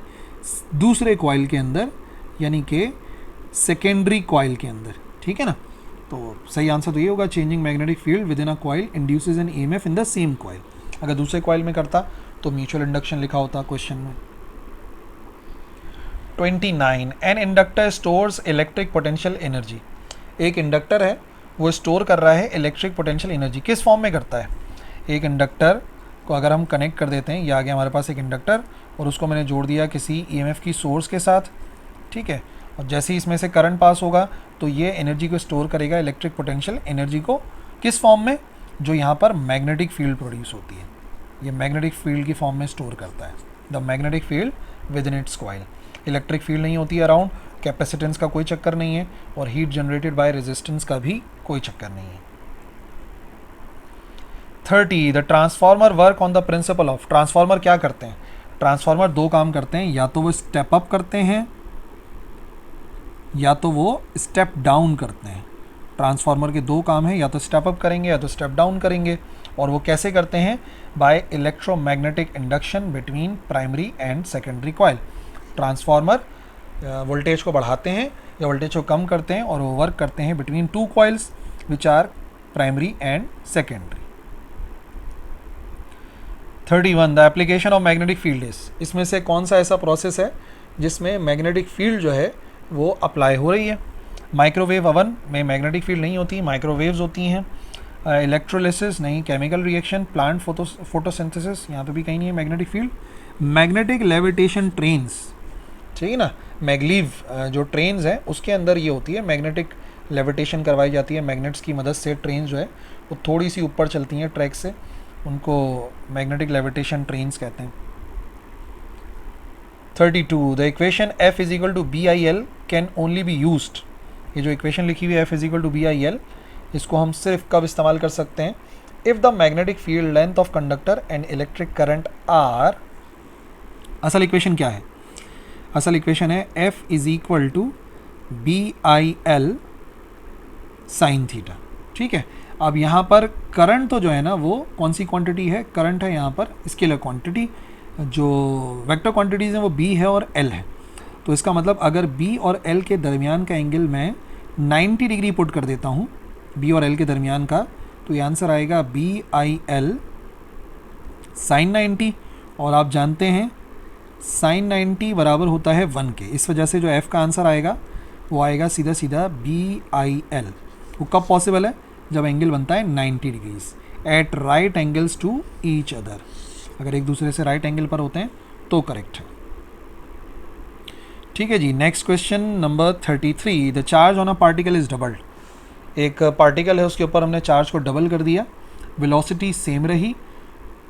दूसरे कॉइल के अंदर, यानी कि सेकेंडरी कॉइल के अंदर, ठीक है ना। तो सही आंसर तो ये होगा, changing magnetic field within a coil induces an EMF in the same coil. अगर दूसरे कॉइल में करता तो म्यूचुअल इंडक्शन लिखा होता क्वेश्चन में। 29 an inductor stores electric potential energy. एक इंडक्टर है, वो स्टोर कर रहा है इलेक्ट्रिक पोटेंशियल एनर्जी। किस फॉर्म में करता है, एक इंडक्टर को अगर हम कनेक्ट कर देते हैं, ये आ गया हमारे पास एक इंडक्टर, और उसको मैंने जोड़ दिया किसी ईएमएफ की सोर्स के साथ, ठीक है। और जैसे ही इसमें से करंट पास होगा तो ये एनर्जी को स्टोर करेगा, इलेक्ट्रिक पोटेंशियल एनर्जी को, किस फॉर्म में, जो यहाँ पर मैग्नेटिक फील्ड प्रोड्यूस होती है, ये मैग्नेटिक फील्ड की फॉर्म में स्टोर करता है। The magnetic field with in its coil. Electric field नहीं होती है अराउंड, कैपेसिटेंस का कोई चक्कर नहीं है, और हीट जनरेटेड बाय रेजिस्टेंस का भी कोई चक्कर नहीं है। 30 the transformer work on the principle of. Transformer क्या करते हैं, ट्रांसफार्मर दो काम करते हैं, या तो वो स्टेप अप करते हैं या तो वो स्टेप डाउन करते हैं। ट्रांसफार्मर के दो काम हैं, या तो स्टेप अप करेंगे या तो स्टेप डाउन करेंगे। और वो कैसे करते हैं, by electromagnetic induction between primary and secondary coil. Transformer voltage को बढ़ाते हैं या वोल्टेज को कम करते हैं, और वो वर्क करते हैं between two coils which are primary and secondary. 31 the application of magnetic field is. इसमें से कौन सा ऐसा प्रोसेस है जिसमें मैग्नेटिक फील्ड जो है वो अप्लाई हो रही है। माइक्रोवेव ओवन में मैग्नेटिक फील्ड नहीं होती, माइक्रोवेव्स होती हैं। इलेक्ट्रोलिसिस नहीं, केमिकल रिएक्शन, प्लांट फोटोसिंथेसिस, यहाँ पे भी कहीं नहीं है magnetic field. Magnetic levitation trains, ठीक है ना, मैगलीव जो ट्रेन्स हैं उसके अंदर ये होती है, मैग्नेटिक लेविटेशन करवाई जाती है मैग्नेट्स की मदद से। ट्रेन जो है वो थोड़ी सी ऊपर चलती हैं ट्रैक से, उनको मैग्नेटिक लेविटेशन ट्रेन्स कहते हैं। 32 the equation F is equal to B I L can only be used, ये जो इक्वेशन लिखी हुई है F is equal to B I L, इसको हम सिर्फ कब इस्तेमाल कर सकते हैं, if the magnetic field length of conductor and electric current are. असल इक्वेशन क्या है? असल इक्वेशन है F is equal to B I L sine theta, ठीक है। अब यहाँ पर करंट तो जो है ना वो कौन सी क्वांटिटी है? करंट है यहाँ पर स्केलर क्वांटिटी, जो वेक्टर क्वांटिटीज़ हैं वो B है और L है। तो इसका मतलब अगर B और L के दरमियान का एंगल मैं 90 डिग्री पुट कर देता हूँ, B और L के दरमियान का, तो ये आंसर आएगा बी आई एल साइन 90। और आप जानते हैं साइन 90 बराबर होता है 1 के, इस वजह से जो F का आंसर आएगा वो आएगा सीधा सीधा बी आई एल। वो कब पॉसिबल है? जब एंगल बनता है 90 degrees at right angles to each other. अगर एक दूसरे से राइट एंगल पर होते हैं तो करेक्ट है, ठीक है जी। Next question number 33 the charge on a particle is doubled, एक पार्टिकल है उसके ऊपर हमने चार्ज को डबल कर दिया, वेलोसिटी सेम रही,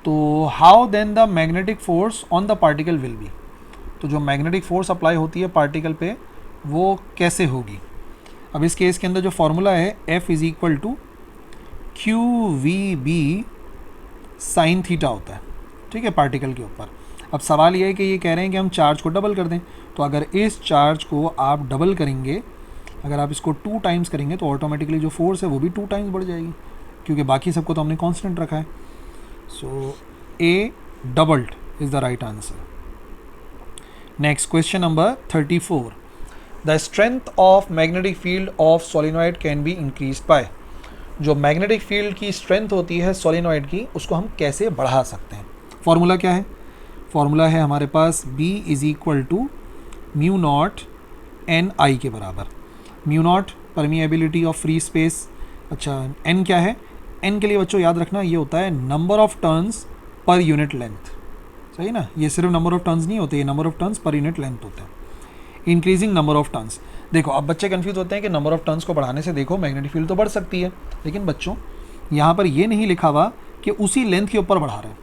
तो how then the magnetic force on the particle will be, तो जो मैग्नेटिक फोर्स अप्लाई होती है पार्टिकल पे वो कैसे होगी? अब इस केस के अंदर जो फॉर्मूला है F is equal to Q V B sine theta होता है, ठीक है, पार्टिकल के ऊपर। अब सवाल ये है कि ये कह रहे हैं कि हम चार्ज को डबल कर दें, तो अगर इस चार्ज को आप डबल करेंगे, अगर आप इसको 2 टाइम्स करेंगे तो ऑटोमेटिकली जो फोर्स है वो भी 2 टाइम्स बढ़ जाएगी, क्योंकि बाकी सबको तो हमने कांस्टेंट रखा है। So A doubled is the right answer. Next question number 34 the strength of magnetic field of solenoid can be increase by, जो मैग्नेटिक फील्ड की स्ट्रेंथ होती है सोलिनॉइड की उसको हम कैसे बढ़ा सकते हैं? फॉर्मूला क्या है? फॉर्मूला है हमारे पास B is equal to mu naught n I के बराबर। Mu naught permeability of free space, अच्छा n क्या है? n के लिए बच्चों याद रखना ये होता है number of turns per unit length, सही ना, ये सिर्फ नंबर ऑफ टर्न्स नहीं होते, ये number of turns per unit length होता है। इंक्रीजिंग नंबर ऑफ टर्न्स, देखो अब बच्चे कंफ्यूज होते हैं कि नंबर ऑफ टर्न्स को बढ़ाने से देखो मैग्नेटिक फील्ड तो बढ़ सकती है, लेकिन बच्चों यहाँ पर ये नहीं लिखा हुआ कि उसी लेंथ के ऊपर बढ़ा रहे हैं।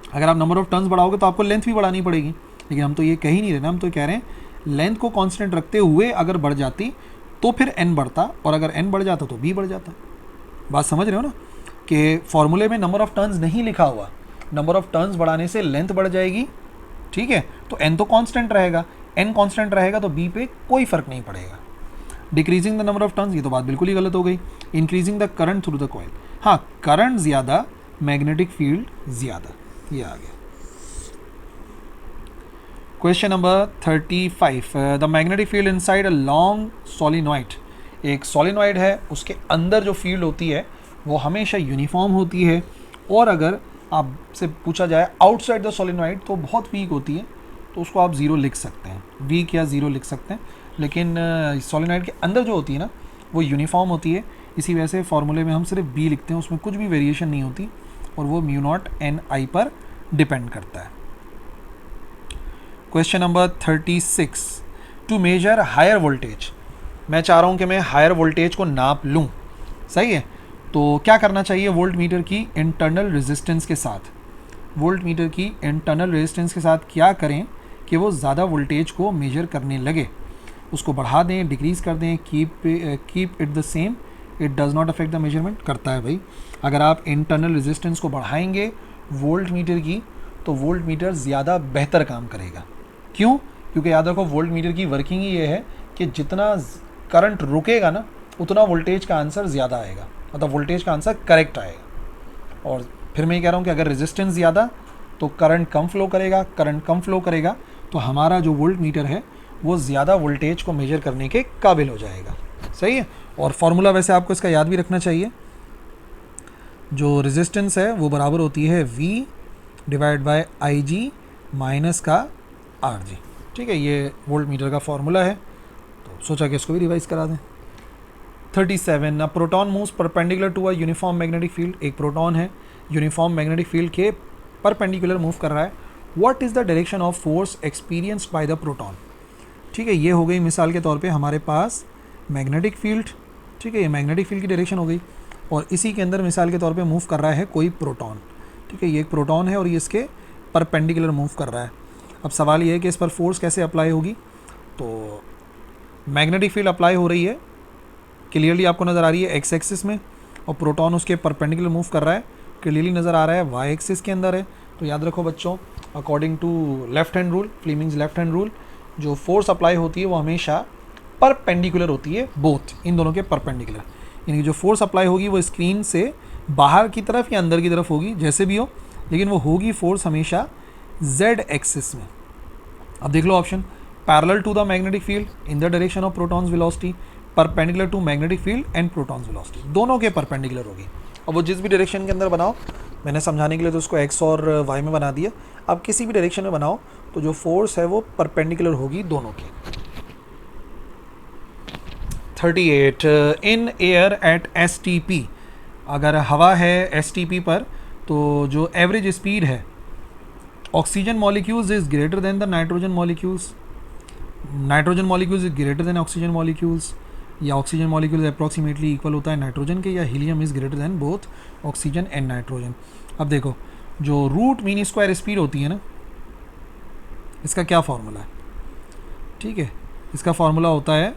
अगर आप नंबर ऑफ टर्न्स बढ़ाओगे तो आपको लेंथ भी बढ़ानी पड़ेगी, लेकिन हम तो ये कह ही नहीं रहे ना, हम तो कह रहे हैं लेंथ को कांस्टेंट रखते हुए अगर बढ़ जाती तो फिर n बढ़ता, और अगर n बढ़ जाता तो b बढ़ जाता। बात समझ रहे हो ना, कि फॉर्मूले में नंबर ऑफ टर्न्स नहीं लिखा हुआ, नंबर ऑफ टर्न्स बढ़ाने से लेंथ बढ़ जाएगी, ठीक है, तो n तो कांस्टेंट रहेगा, n कांस्टेंट रहेगा तो b पे कोई फर्क नहीं पड़ेगा। Decreasing the number of turns, ये तो बात बिल्कुल ही गलत हो गई। Increasing the current through the coil, हाँ करंट ज़्यादा मैग्नेटिक फील्ड ज़्यादा, ये आ गया। Question number 35 the magnetic field inside a long solenoid, एक सोलिनॉइड है उसके अंदर जो फील्ड होती है वो हमेशा यूनिफॉर्म होती है, और अगर आपसे पूछा जाए आउटसाइड द सोलिनॉइड तो बहुत वीक होती है, तो उसको आप ज़ीरो लिख सकते हैं, वीक या ज़ीरो लिख सकते हैं, लेकिन सोलिनॉइड के अंदर जो होती है ना वो यूनिफॉर्म होती है, इसी वजह से फॉर्मूले में हम सिर्फ बी लिखते हैं, उसमें कुछ भी वेरिएशन नहीं होती, और वो म्यू नॉट एन आई पर डिपेंड करता है। Question number 36 to measure higher voltage, मैं चाह रहा हूँ कि मैं हायर वोल्टेज को नाप लूँ, सही है, तो क्या करना चाहिए? वोल्ट मीटर की इंटरनल रेजिस्टेंस के साथ, वोल्ट मीटर की इंटरनल रेजिस्टेंस के साथ क्या करें कि वो ज़्यादा वोल्टेज को मेजर करने लगे, उसको बढ़ा दें, डिक्रीज़ कर दें, keep it the same, it does not affect the measurement. करता है भाई, अगर आप इंटरनल रेजिस्टेंस को बढ़ाएंगे वोल्ट मीटर की तो वोल्ट मीटर ज़्यादा बेहतर काम करेगा। क्यों? क्योंकि याद रखो वोल्ट मीटर की वर्किंग ही ये है कि जितना करंट रुकेगा ना उतना वोल्टेज का आंसर ज़्यादा आएगा, मतलब वोल्टेज का आंसर करेक्ट आएगा। और फिर मैं ये कह रहा हूँ कि अगर रेजिस्टेंस ज़्यादा तो करंट कम फ्लो करेगा, करंट कम फ्लो करेगा तो हमारा जो वोल्ट मीटर है वो ज़्यादा वोल्टेज को मेजर करने के काबिल हो जाएगा, सही है। और फॉर्मूला वैसे आपको इसका याद भी रखना चाहिए, जो रेजिस्टेंस है वो बराबर होती है V divide by IG minus का RG, ठीक है, ये वोल्ट मीटर का फॉर्मूला है, सोचा कि इसको भी रिवाइज करा दें। 37 a proton moves perpendicular to a uniform magnetic field. एक प्रोटॉन है, यूनिफॉर्म मैग्नेटिक फील्ड के परपेंडिकुलर मूव कर रहा है। What is the direction of force experienced by the proton. ठीक है, ये हो गई मिसाल के तौर पे हमारे पास मैग्नेटिक फील्ड। ठीक है, ये मैग्नेटिक फील्ड की डायरेक्शन हो गई और इसी के अंदर मिसाल के तौर पे मूव कर रहा है कोई प्रोटॉन। ठीक है, ये एक प्रोटॉन है और ये इसके परपेंडिकुलर मूव कर रहा है। अब सवाल ये है कि इस पर फोर्स कैसे अप्लाई होगी। तो मैग्नेटिक फील्ड अप्लाई हो रही है, क्लियरली आपको नज़र आ रही है एक्स एक्सिस में, और प्रोटॉन उसके परपेंडिकुलर मूव कर रहा है, क्लियरली नज़र आ रहा है वाई एक्सिस के अंदर है। तो याद रखो बच्चों, according to left hand rule, Fleming's left hand rule, जो फोर्स अप्लाई होती है वो हमेशा परपेंडिकुलर होती है, बोथ, इन दोनों के परपेंडिकुलर। यानी कि जो फोर्स अप्लाई होगी वो स्क्रीन से बाहर की तरफ या अंदर की तरफ होगी, जैसे भी हो, लेकिन वो होगी फोर्स हमेशा जेड एक्सिस में। अब देख लो option, parallel to the magnetic field in the direction of proton's velocity, perpendicular to magnetic field and proton's velocity, दोनों के परपेंडिकुलर होगी। अब वो जिस भी डायरेक्शन के अंदर बनाओ, मैंने समझाने के लिए तो उसको एक्स और वाई में बना दिया, अब किसी भी डायरेक्शन में बनाओ तो जो फोर्स है वो परपेंडिकुलर होगी दोनों की। 38 इन एयर एट STP, अगर हवा है STP पर तो जो एवरेज स्पीड है oxygen molecules is greater than the nitrogen molecules, nitrogen molecules is greater than oxygen molecules, या ऑक्सीजन मॉलिक्यूल्स अप्रॉक्सीमेटली इक्वल होता है नाइट्रोजन के, या helium is greater than both oxygen and nitrogen. अब देखो, जो रूट मीन स्क्वायर स्पीड होती है ना, इसका क्या फार्मूला है। ठीक है, इसका फार्मूला होता है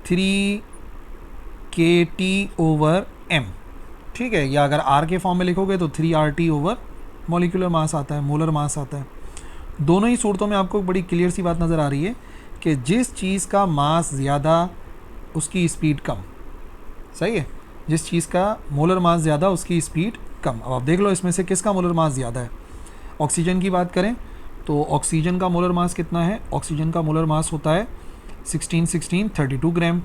3kT/m। ठीक है, या अगर r के फॉर्म में लिखोगे तो 3RT ओवर मॉलिक्यूलर मास आता है, मोलर मास आता है। दोनों ही सूरतों में आपको बड़ी क्लियर सी बात नज़र आ रही है कि जिस चीज़ का मास ज़्यादा उसकी स्पीड कम। सही है, जिस चीज़ का मोलर मास ज़्यादा उसकी स्पीड कम। अब आप देख लो इसमें से किसका मोलर मास ज़्यादा है। ऑक्सीजन की बात करें तो ऑक्सीजन का मोलर मास कितना है, ऑक्सीजन का मोलर मास होता है 16 ग्राम।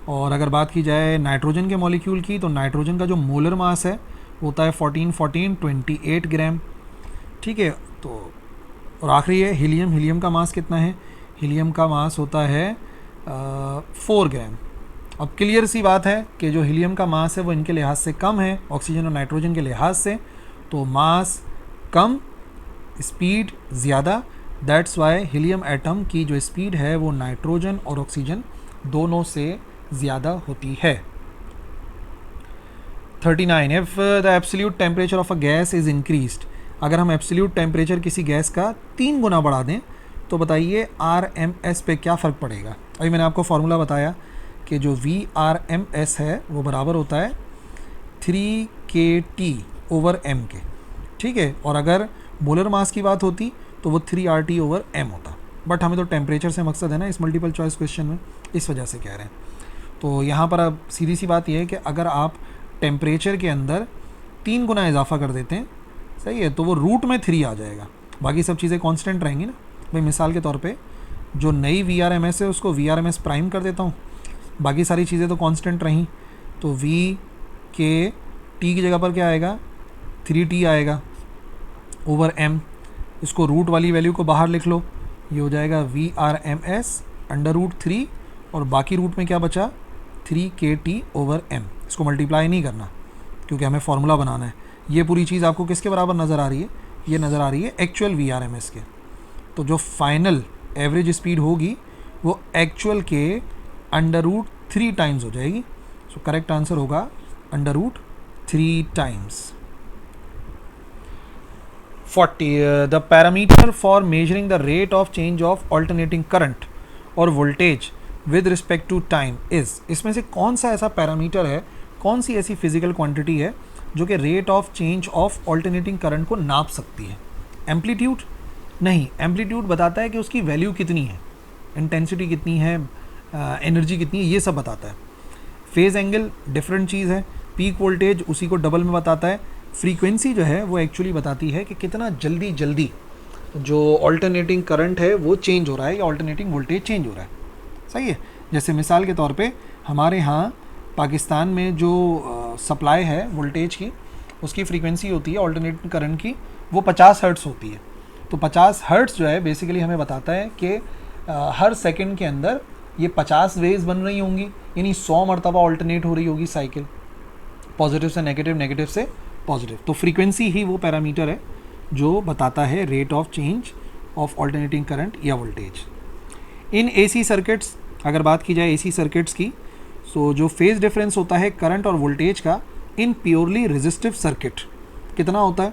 और अगर बात की जाए नाइट्रोजन के मॉलिक्यूल की तो नाइट्रोजन का जो मोलर मास है होता है 28 ग्राम। ठीक है, तो और आखिरी है हीलियम। हीलियम का मास कितना है, हीलियम का मास होता है 4 ग्राम। अब क्लियर सी बात है कि जो हीलियम का मास है वो इनके लिहाज से कम है ऑक्सीजन और नाइट्रोजन के लिहाज से, तो मास कम स्पीड ज़्यादा, दैट्स वाई हीलियम एटम की जो स्पीड है वो नाइट्रोजन और ऑक्सीजन दोनों से ज़्यादा होती है। 39 if the absolute temperature of a gas is increased, अगर हम एब्सोल्यूट टेम्परेचर किसी गैस का 3 गुना बढ़ा दें तो बताइए RMS पे क्या फ़र्क पड़ेगा। अभी मैंने आपको फार्मूला बताया कि जो VRMS है वो बराबर होता है 3kT/m के। ठीक है, और अगर मोलर मास की बात होती तो वो 3RT/m होता, बट हमें तो टेम्परेचर से मकसद है ना इस मल्टीपल चॉइस क्वेश्चन में, इस वजह से कह रहे हैं। तो यहाँ पर अब सीधी सी बात यह है कि अगर आप टेम्परेचर के अंदर 3 गुना इजाफा कर देते हैं, सही है, तो वो रूट में 3 आ जाएगा, बाकी सब चीज़ें कांस्टेंट रहेंगी ना। भाई मिसाल के तौर पे जो नई VRMS है उसको VRMS प्राइम कर देता हूँ, बाकी सारी चीज़ें तो कांस्टेंट रहीं, तो V के T की जगह पर क्या आएगा 3T आएगा ओवर M। इसको रूट वाली वैल्यू को बाहर लिख लो, ये हो जाएगा VRMS √3 और बाकी रूट में क्या बचा 3kT/m। इसको मल्टीप्लाई नहीं करना क्योंकि हमें फार्मूला बनाना है। ये पूरी चीज़ आपको किसके बराबर नज़र आ रही है, ये नज़र आ रही है एक्चुअल VRMS के। तो जो फाइनल एवरेज स्पीड होगी वो एक्चुअल के √3 टाइम्स हो जाएगी। सो करेक्ट आंसर होगा √3 times. 40 the parameter for measuring the rate of change of alternating current or voltage with respect to time is, इसमें से कौन सा ऐसा पैरामीटर है, कौन सी ऐसी फिजिकल क्वांटिटी है जो कि rate of change of alternating current को नाप सकती है। एम्पलीट्यूड नहीं, एम्पलीट्यूड बताता है कि उसकी वैल्यू कितनी है, इंटेंसिटी कितनी है, एनर्जी कितनी है, ये सब बताता है। फेज़ एंगल डिफरेंट चीज़ है, पीक वोल्टेज उसी को डबल में बताता है। फ्रीक्वेंसी जो है वो एक्चुअली बताती है कि कितना जल्दी जल्दी जो ऑल्टरनेटिंग करंट है वो चेंज हो रहा है या ऑल्टरनेटिंग वोल्टेज चेंज हो रहा है। सही है, जैसे मिसाल के तौर पे हमारे यहाँ पाकिस्तान में जो सप्लाई है वोल्टेज की उसकी फ्रीक्वेंसी होती है ऑल्टरनेटिंग करंट की, वो 50 हर्ट्ज़ होती है। तो 50 हर्ट्ज़ जो है बेसिकली हमें बताता है कि हर सेकंड के अंदर ये 50 वेव्स बन रही होंगी, यानी 100 मरतबा ऑल्टरनेट हो रही होगी साइकिल, पॉजिटिव से नेगेटिव, नेगेटिव से पॉजिटिव। तो फ्रीक्वेंसी ही वो पैरामीटर है जो बताता है rate of change of alternating current या वोल्टेज। इन एसी सर्किट्स, अगर बात की जाए एसी सर्किट्स की, सो जो फेज डिफरेंस होता है करंट और वोल्टेज का इन प्योरली रेजिस्टिव सर्किट कितना होता है?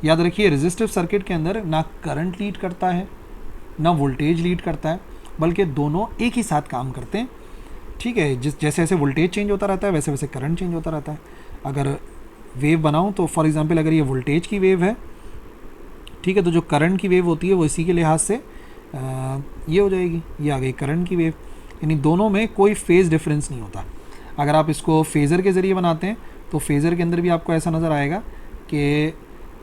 याद रखिए, रेजिस्टिव सर्किट के अंदर ना करंट लीड करता है ना वोल्टेज लीड करता है, बल्कि दोनों एक ही साथ काम करते हैं। ठीक है, जैसे जैसे वोल्टेज चेंज होता रहता है वैसे वैसे करंट चेंज होता रहता है। अगर वेव बनाऊं तो फॉर एग्जांपल अगर ये वोल्टेज की वेव है, ठीक है, तो जो करंट की वेव होती है वो इसी के लिहाज से ये हो जाएगी, ये आ गई करंट की वेव, यानी दोनों में कोई फेज़ डिफरेंस नहीं होता। अगर आप इसको फेज़र के ज़रिए बनाते हैं तो फेज़र के अंदर भी आपको ऐसा नज़र आएगा कि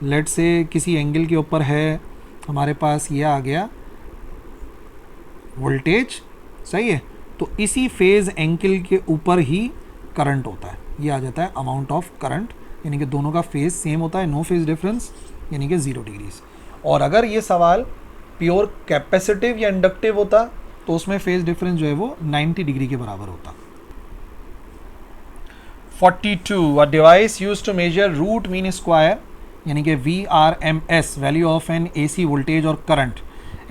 लेट से किसी एंगल के ऊपर है हमारे पास, ये आ गया वोल्टेज, सही है, तो इसी फेज़ एंगल के ऊपर ही करंट होता है, ये आ जाता है अमाउंट ऑफ करंट, यानी कि दोनों का फेज़ सेम होता है, नो फेज़ डिफरेंस, यानी कि 0 डिग्रीज। और अगर ये सवाल प्योर कैपेसिटिव या इंडक्टिव होता तो उसमें फेज़ डिफरेंस जो है वो 90 डिग्री के बराबर होता। 42, a device used to measure root mean square, यानी कि VRMS, value of an AC voltage और करंट,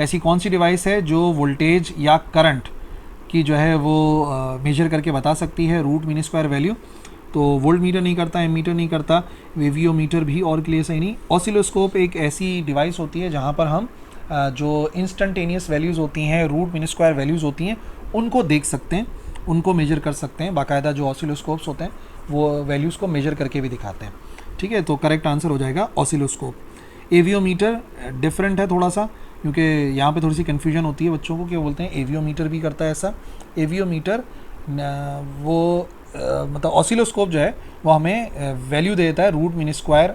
ऐसी कौन सी डिवाइस है जो वोल्टेज या करंट की जो है वो मेजर करके बता सकती है रूट मीन स्क्वायर वैल्यू? तो वोल्ट मीटर नहीं करता, एमीटर नहीं करता, वेवियोमीटर भी और के लिए सही नहीं। ऑसिलोस्कोप एक ऐसी डिवाइस होती है जहाँ पर हम जो इंस्टेंटेनियस वैल्यूज़ होती हैं, रूट मीन स्क्वायर वैल्यूज़ होती हैं, उनको देख सकते हैं, उनको मेजर कर सकते हैं। बाकायदा जो ऑसिलोस्कोप्स होते हैं वो वैल्यूज़ को मेजर करके भी दिखाते हैं। ठीक है, तो करेक्ट आंसर हो जाएगा ऑसिलोस्कोप। एवियोमीटर डिफरेंट है थोड़ा सा, क्योंकि यहाँ पे थोड़ी सी कन्फ्यूजन होती है बच्चों को, क्या बोलते हैं एवियोमीटर भी करता है ऐसा। एवियोमीटर वो मतलब ऑसिलोस्कोप जो है वो हमें वैल्यू देता है रूट मीन स्क्वायर,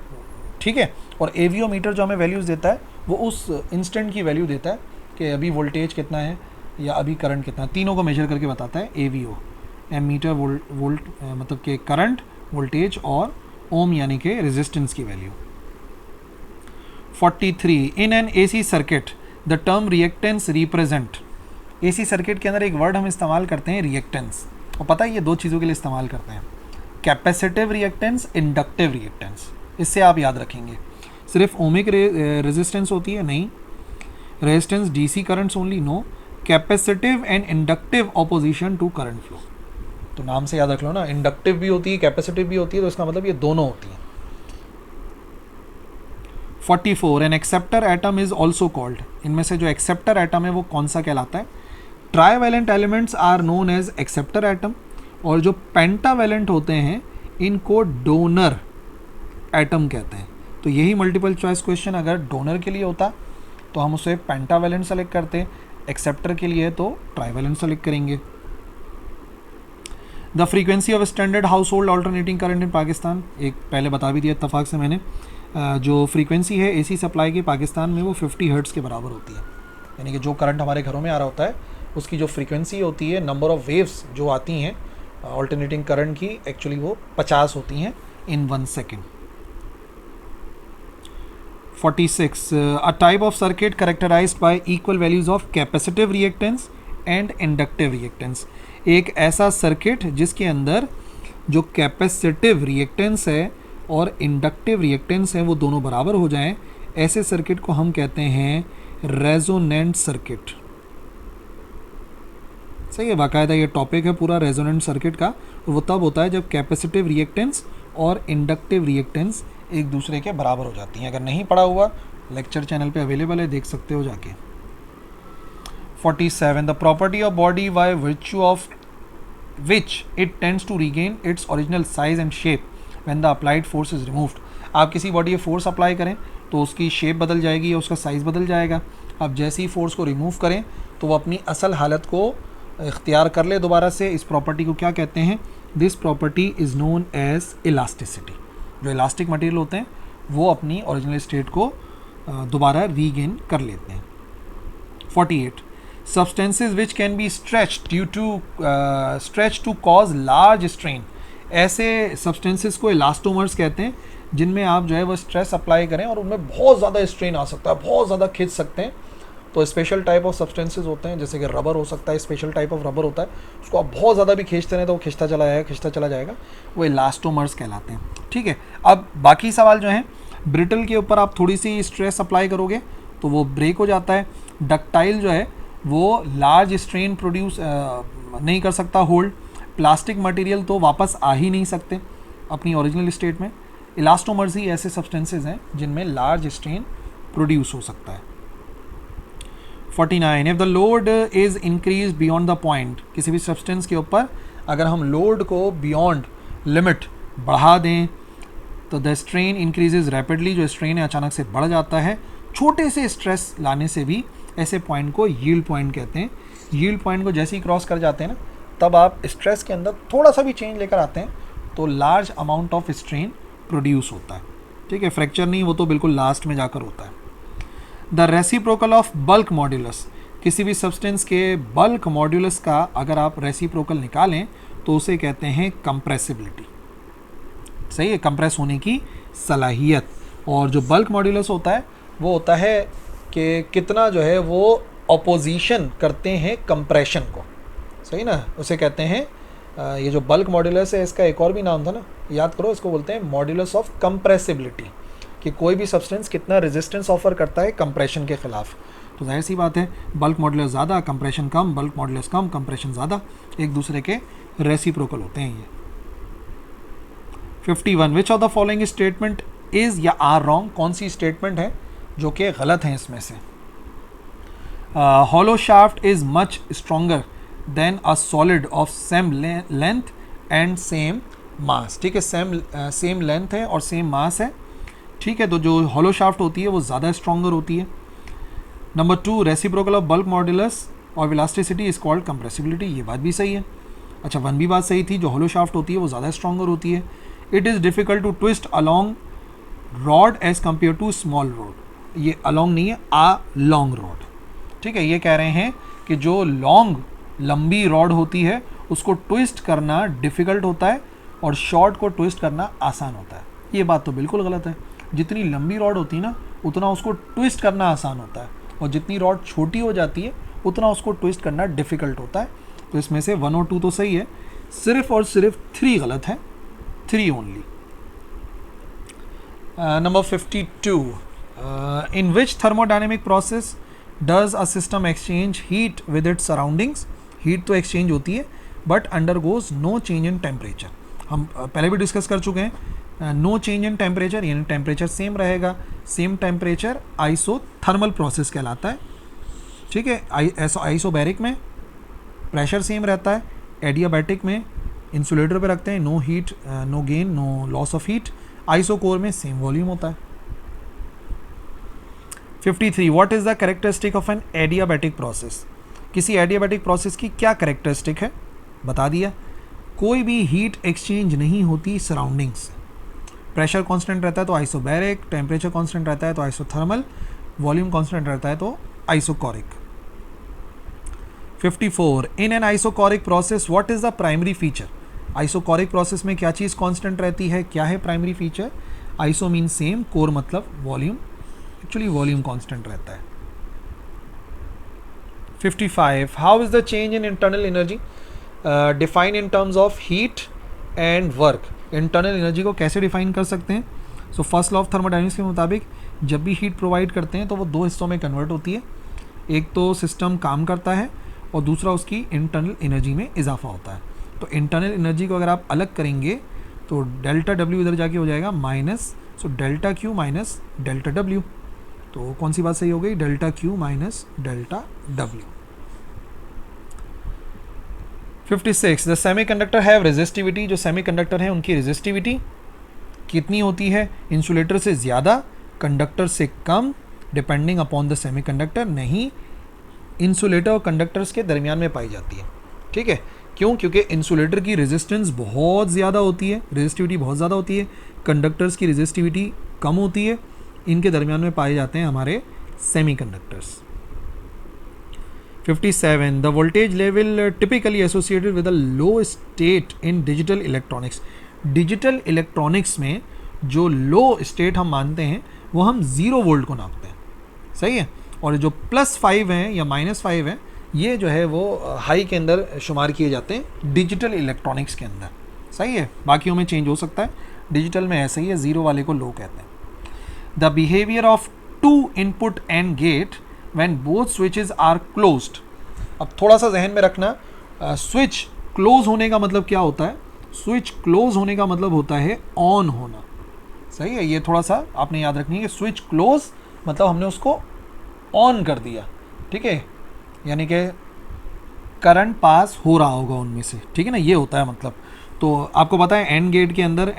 ठीक है, और एवियोमीटर जो हमें वैल्यूज़ देता है वो उस इंस्टेंट की वैल्यू देता है कि अभी वोल्टेज कितना है या अभी करंट कितना है, तीनों को मेजर करके बताता है एवीओ। एमीटर वोल्ट मतलब कि करंट, वोल्टेज और ओम यानी कि रेजिस्टेंस की value. 43, in an AC circuit the term reactance represent, AC circuit के अंदर एक वर्ड हम इस्तेमाल करते हैं रिएक्टेंस, और पता है ये दो चीज़ों के लिए इस्तेमाल करते हैं, कैपेसिटिव रिएक्टेंस, इंडक्टिव रिएक्टेंस। इससे आप याद रखेंगे सिर्फ ओमिक रेजिस्टेंस होती है, नहीं, resistance DC currents only, no, capacitive and inductive opposition to current flow. तो नाम से याद रख लो ना, इंडक्टिव भी होती है कैपेसिटिव भी होती है, तो इसका मतलब ये दोनों होती हैं। 44, an acceptor atom is also called, इनमें से जो एक्सेप्टर एटम है वो कौन सा कहलाता है? Trivalent elements are known as acceptor atom, और जो पेंटावैलेंट होते हैं इनको डोनर एटम कहते हैं। तो यही मल्टीपल चॉइस क्वेश्चन अगर डोनर के लिए होता तो हम उसे पेंटावैलेंट सेलेक्ट करते, एक्सेप्टर के लिए तो ट्राईवैलेंट सेलेक्ट करेंगे। The frequency of standard house hold alternating current in Pakistan, एक पहले बता भी दिया इत्तफाक से मैंने, जो फ्रीक्वेंसी है AC सप्लाई की पाकिस्तान में वो 50 हर्ट्ज़ के बराबर होती है, यानी कि जो करंट हमारे घरों में आ रहा होता है उसकी जो फ्रीक्वेंसी होती है, नंबर ऑफ़ वेव्स जो आती हैं ऑल्टरनेटिंग करंट की, एक्चुअली वो 50 होती हैं in 1 second. 46, a type of circuit characterized by equal values of capacitive reactance and inductive reactance, एक ऐसा सर्किट जिसके अंदर जो कैपेसिटिव रिएक्टेंस है और इंडक्टिव रिएक्टेंस है वो दोनों बराबर हो जाएं, ऐसे सर्किट को हम कहते हैं रेजोनेंट सर्किट। सही है, बाकायदा ये टॉपिक है पूरा रेजोनेंट सर्किट का, और वो तब होता है जब कैपेसिटिव रिएक्टेंस और इंडक्टिव रिएक्टेंस एक दूसरे के बराबर हो जाती हैं। अगर नहीं पढ़ा हुआ लेक्चर चैनल पे अवेलेबल है, देख सकते हो जाके। 47, the property of body by virtue of which it tends to regain its original size and shape when the applied force is removed. आप किसी बॉडी पे फोर्स अप्लाई करें तो उसकी शेप बदल जाएगी या उसका साइज़ बदल जाएगा। अब जैसे ही फोर्स को रिमूव करें तो वो अपनी असल हालत को इख्तियार कर ले दोबारा से। इस प्रॉपर्टी को क्या कहते हैं? This property is known as elasticity. जो इलास्टिक मटेरियल होते हैं वो अपनी ओरिजिनल स्टेट को दोबारा रीगेन कर लेते हैं। 48, substances which can be stretched due to stretch to cause large strain, ऐसे substances को इलास्टोमर्स कहते हैं जिनमें आप जो है वो स्ट्रेस अप्लाई करें और उनमें बहुत ज़्यादा स्ट्रेन आ सकता है, बहुत ज़्यादा खींच सकते हैं, तो स्पेशल टाइप ऑफ सब्सटेंसेज होते हैं, जैसे कि रबर हो सकता है, स्पेशल टाइप ऑफ रबर होता है, उसको आप बहुत ज़्यादा भी खींचते हैं तो वो खिंचता चला जाएगा, वो इलास्टोमर्स कहलाते हैं। ठीक है, अब बाकी सवाल जो हैं, ब्रिटल के ऊपर आप थोड़ी सी स्ट्रेस अप्लाई करोगे तो वो ब्रेक हो जाता है। डक्टाइल जो है वो लार्ज स्ट्रेन प्रोड्यूस नहीं कर सकता होल्ड। प्लास्टिक मटेरियल तो वापस आ ही नहीं सकते अपनी ओरिजिनल स्टेट में। इलास्टोमर्स ही ऐसे सब्सटेंसेज हैं जिनमें लार्ज स्ट्रेन प्रोड्यूस हो सकता है। 49, if the load is increase beyond the point, किसी भी सब्सटेंस के ऊपर अगर हम लोड को बियॉन्ड लिमिट बढ़ा दें तो द स्ट्रेन इंक्रीजेज रैपिडली, जो स्ट्रेन है अचानक से बढ़ जाता है। छोटे से स्ट्रेस लाने से भी ऐसे पॉइंट को यील्ड पॉइंट कहते हैं। यील्ड पॉइंट को जैसे ही क्रॉस कर जाते हैं ना, तब आप स्ट्रेस के अंदर थोड़ा सा भी चेंज लेकर आते हैं तो large amount of strain produce होता है। ठीक है, फ्रैक्चर नहीं, वो तो बिल्कुल लास्ट में जाकर होता है। The reciprocal of bulk modulus, किसी भी सब्सटेंस के बल्क मॉड्यूलस का अगर आप रेसिप्रोकल निकालें तो उसे कहते हैं कंप्रेसिबिलिटी। सही है, कंप्रेस होने की सलाहियत। और जो बल्क मॉड्यूलस होता है वो होता है कि कितना जो है वो अपोजिशन करते हैं कंप्रेशन को। सही ना, उसे कहते हैं ये जो बल्क मॉड्यूलस है इसका एक और भी नाम था ना, याद करो, इसको बोलते हैं मॉड्यूलस ऑफ कंप्रेसिबिलिटी, कि कोई भी सब्सटेंस कितना रेजिस्टेंस ऑफर करता है कंप्रेशन के खिलाफ। तो जाहिर सी बात है, बल्क मॉड्यूलस ज़्यादा, कंप्रेशन कम, बल्क मॉड्यूलस कम, कंप्रेशन ज़्यादा, एक दूसरे के रेसिप्रोकल होते हैं ये। 51, which of the following statement is या आर रॉन्ग, कौन सी स्टेटमेंट है जो कि गलत है इसमें से। Hollow shaft is much stronger then a solid of same length and same mass. ठीक है, सेम लेंथ है और सेम मास है। ठीक है, तो जो हॉलो शाफ्ट होती है वो ज़्यादा स्ट्रोंगर होती है। Number 2, reciprocal of bulk modulus और इलास्टिसिटी इज कॉल्ड कंप्रेसिबिलिटी, ये बात भी सही है। अच्छा, 1 भी बात सही थी, जो हॉलो शाफ्ट होती है वो ज़्यादा स्ट्रोंगर होती है। It is difficult to twist a long rod as compare to small rod, ये अलॉन्ग नहीं है, आ लॉन्ग रॉड। ठीक है, ये कह रहे हैं कि जो लंबी रॉड होती है उसको ट्विस्ट करना डिफ़िकल्ट होता है और शॉर्ट को ट्विस्ट करना आसान होता है। ये बात तो बिल्कुल गलत है। जितनी लंबी रॉड होती है ना उतना उसको ट्विस्ट करना आसान होता है, और जितनी रॉड छोटी हो जाती है उतना उसको ट्विस्ट करना डिफ़िकल्ट होता है। तो इसमें से 1 और 2 तो सही है, सिर्फ और सिर्फ 3 गलत है, 3 only. Number 52, in which thermodynamic process does a system exchange heat with its surroundings. Heat तो एक्सचेंज होती है but undergoes no change in temperature. हम पहले भी डिस्कस कर चुके हैं। नो चेंज इन टेम्परेचर यानी टेम्परेचर सेम रहेगा, सेम टेम्परेचर आइसोथर्मल प्रोसेस कहलाता है। ठीक है, आइसोबैरिक में प्रेशर सेम रहता है, एडियाबैटिक में इंसुलेटर पे रखते हैं, no heat no gain no loss of heat. Isochore में सेम वॉल्यूम होता है। 53, what is the characteristic of an adiabatic process, किसी एडियाबैटिक प्रोसेस की क्या कैरेक्टरिस्टिक है, बता दिया। कोई भी हीट एक्सचेंज नहीं होती सराउंडिंग्स से, प्रेशर कांस्टेंट रहता है तो आइसोबैरिक, टेम्परेचर कांस्टेंट रहता है तो आइसोथर्मल, वॉल्यूम कांस्टेंट रहता है तो isochoric. 54, in an isochoric process what is the primary feature, isochoric process में क्या चीज़ कांस्टेंट रहती है, क्या है primary feature. Iso mean same, core मतलब वॉल्यूम, एक्चुअली वॉल्यूम कांस्टेंट रहता है। 55, how is the change in internal energy define in terms of heat and work. Internal energy को कैसे डिफाइन कर सकते हैं। So first law of thermodynamics के मुताबिक जब भी हीट प्रोवाइड करते हैं तो वो 2 हिस्सों में कन्वर्ट होती है, एक तो सिस्टम काम करता है और दूसरा उसकी इंटरनल एनर्जी में इजाफा होता है। तो इंटरनल एनर्जी को अगर आप अलग करेंगे तो डेल्टा डब्ल्यू इधर जाके हो जाएगा minus, so delta Q minus delta W. तो कौन सी बात सही हो गई, delta Q minus delta W. 56, the semiconductor have resistivity, जो सेमीकंडक्टर हैं उनकी रेजिस्टिविटी कितनी होती है, इंसुलेटर से ज़्यादा, कंडक्टर से कम, डिपेंडिंग अपॉन द सेमीकंडक्टर। नहीं, इंसुलेटर और कंडक्टर्स के दरमियान में पाई जाती है। ठीक है, क्यों, क्योंकि इंसुलेटर की रेजिस्टेंस बहुत ज़्यादा होती है, रेजिस्टिविटी बहुत ज़्यादा होती है, कंडक्टर्स की रेजिस्टिविटी कम होती है, इनके दरमियान में पाए जाते हैं हमारे semiconductors. 57, the voltage level typically associated with a low state in digital electronics. Digital electronics में जो लो स्टेट हम मानते हैं वो हम 0 वोल्ट को नापते हैं। सही है, और जो +5 हैं या -5 हैं, ये जो है वो हाई के अंदर शुमार किए जाते हैं डिजिटल इलेक्ट्रॉनिक्स के अंदर। सही है, बाकियों में चेंज हो सकता है, डिजिटल में ऐसे ही है, 0 वाले को लो कहते हैं। The behaviour of 2 input and gate when both switches are closed. अब थोड़ा सा जहन में रखना, स्विच क्लोज होने का मतलब क्या होता है? स्विच क्लोज होने का मतलब होता है ऑन होना। सही है, ये थोड़ा सा आपने याद रखनी है कि स्विच क्लोज मतलब हमने उसको ऑन कर दिया, ठीक है, यानी कि करंट पास हो रहा होगा उनमें से, ठीक है ना, ये होता है मतलब। तो आपको पता है एंड गेट के अंदर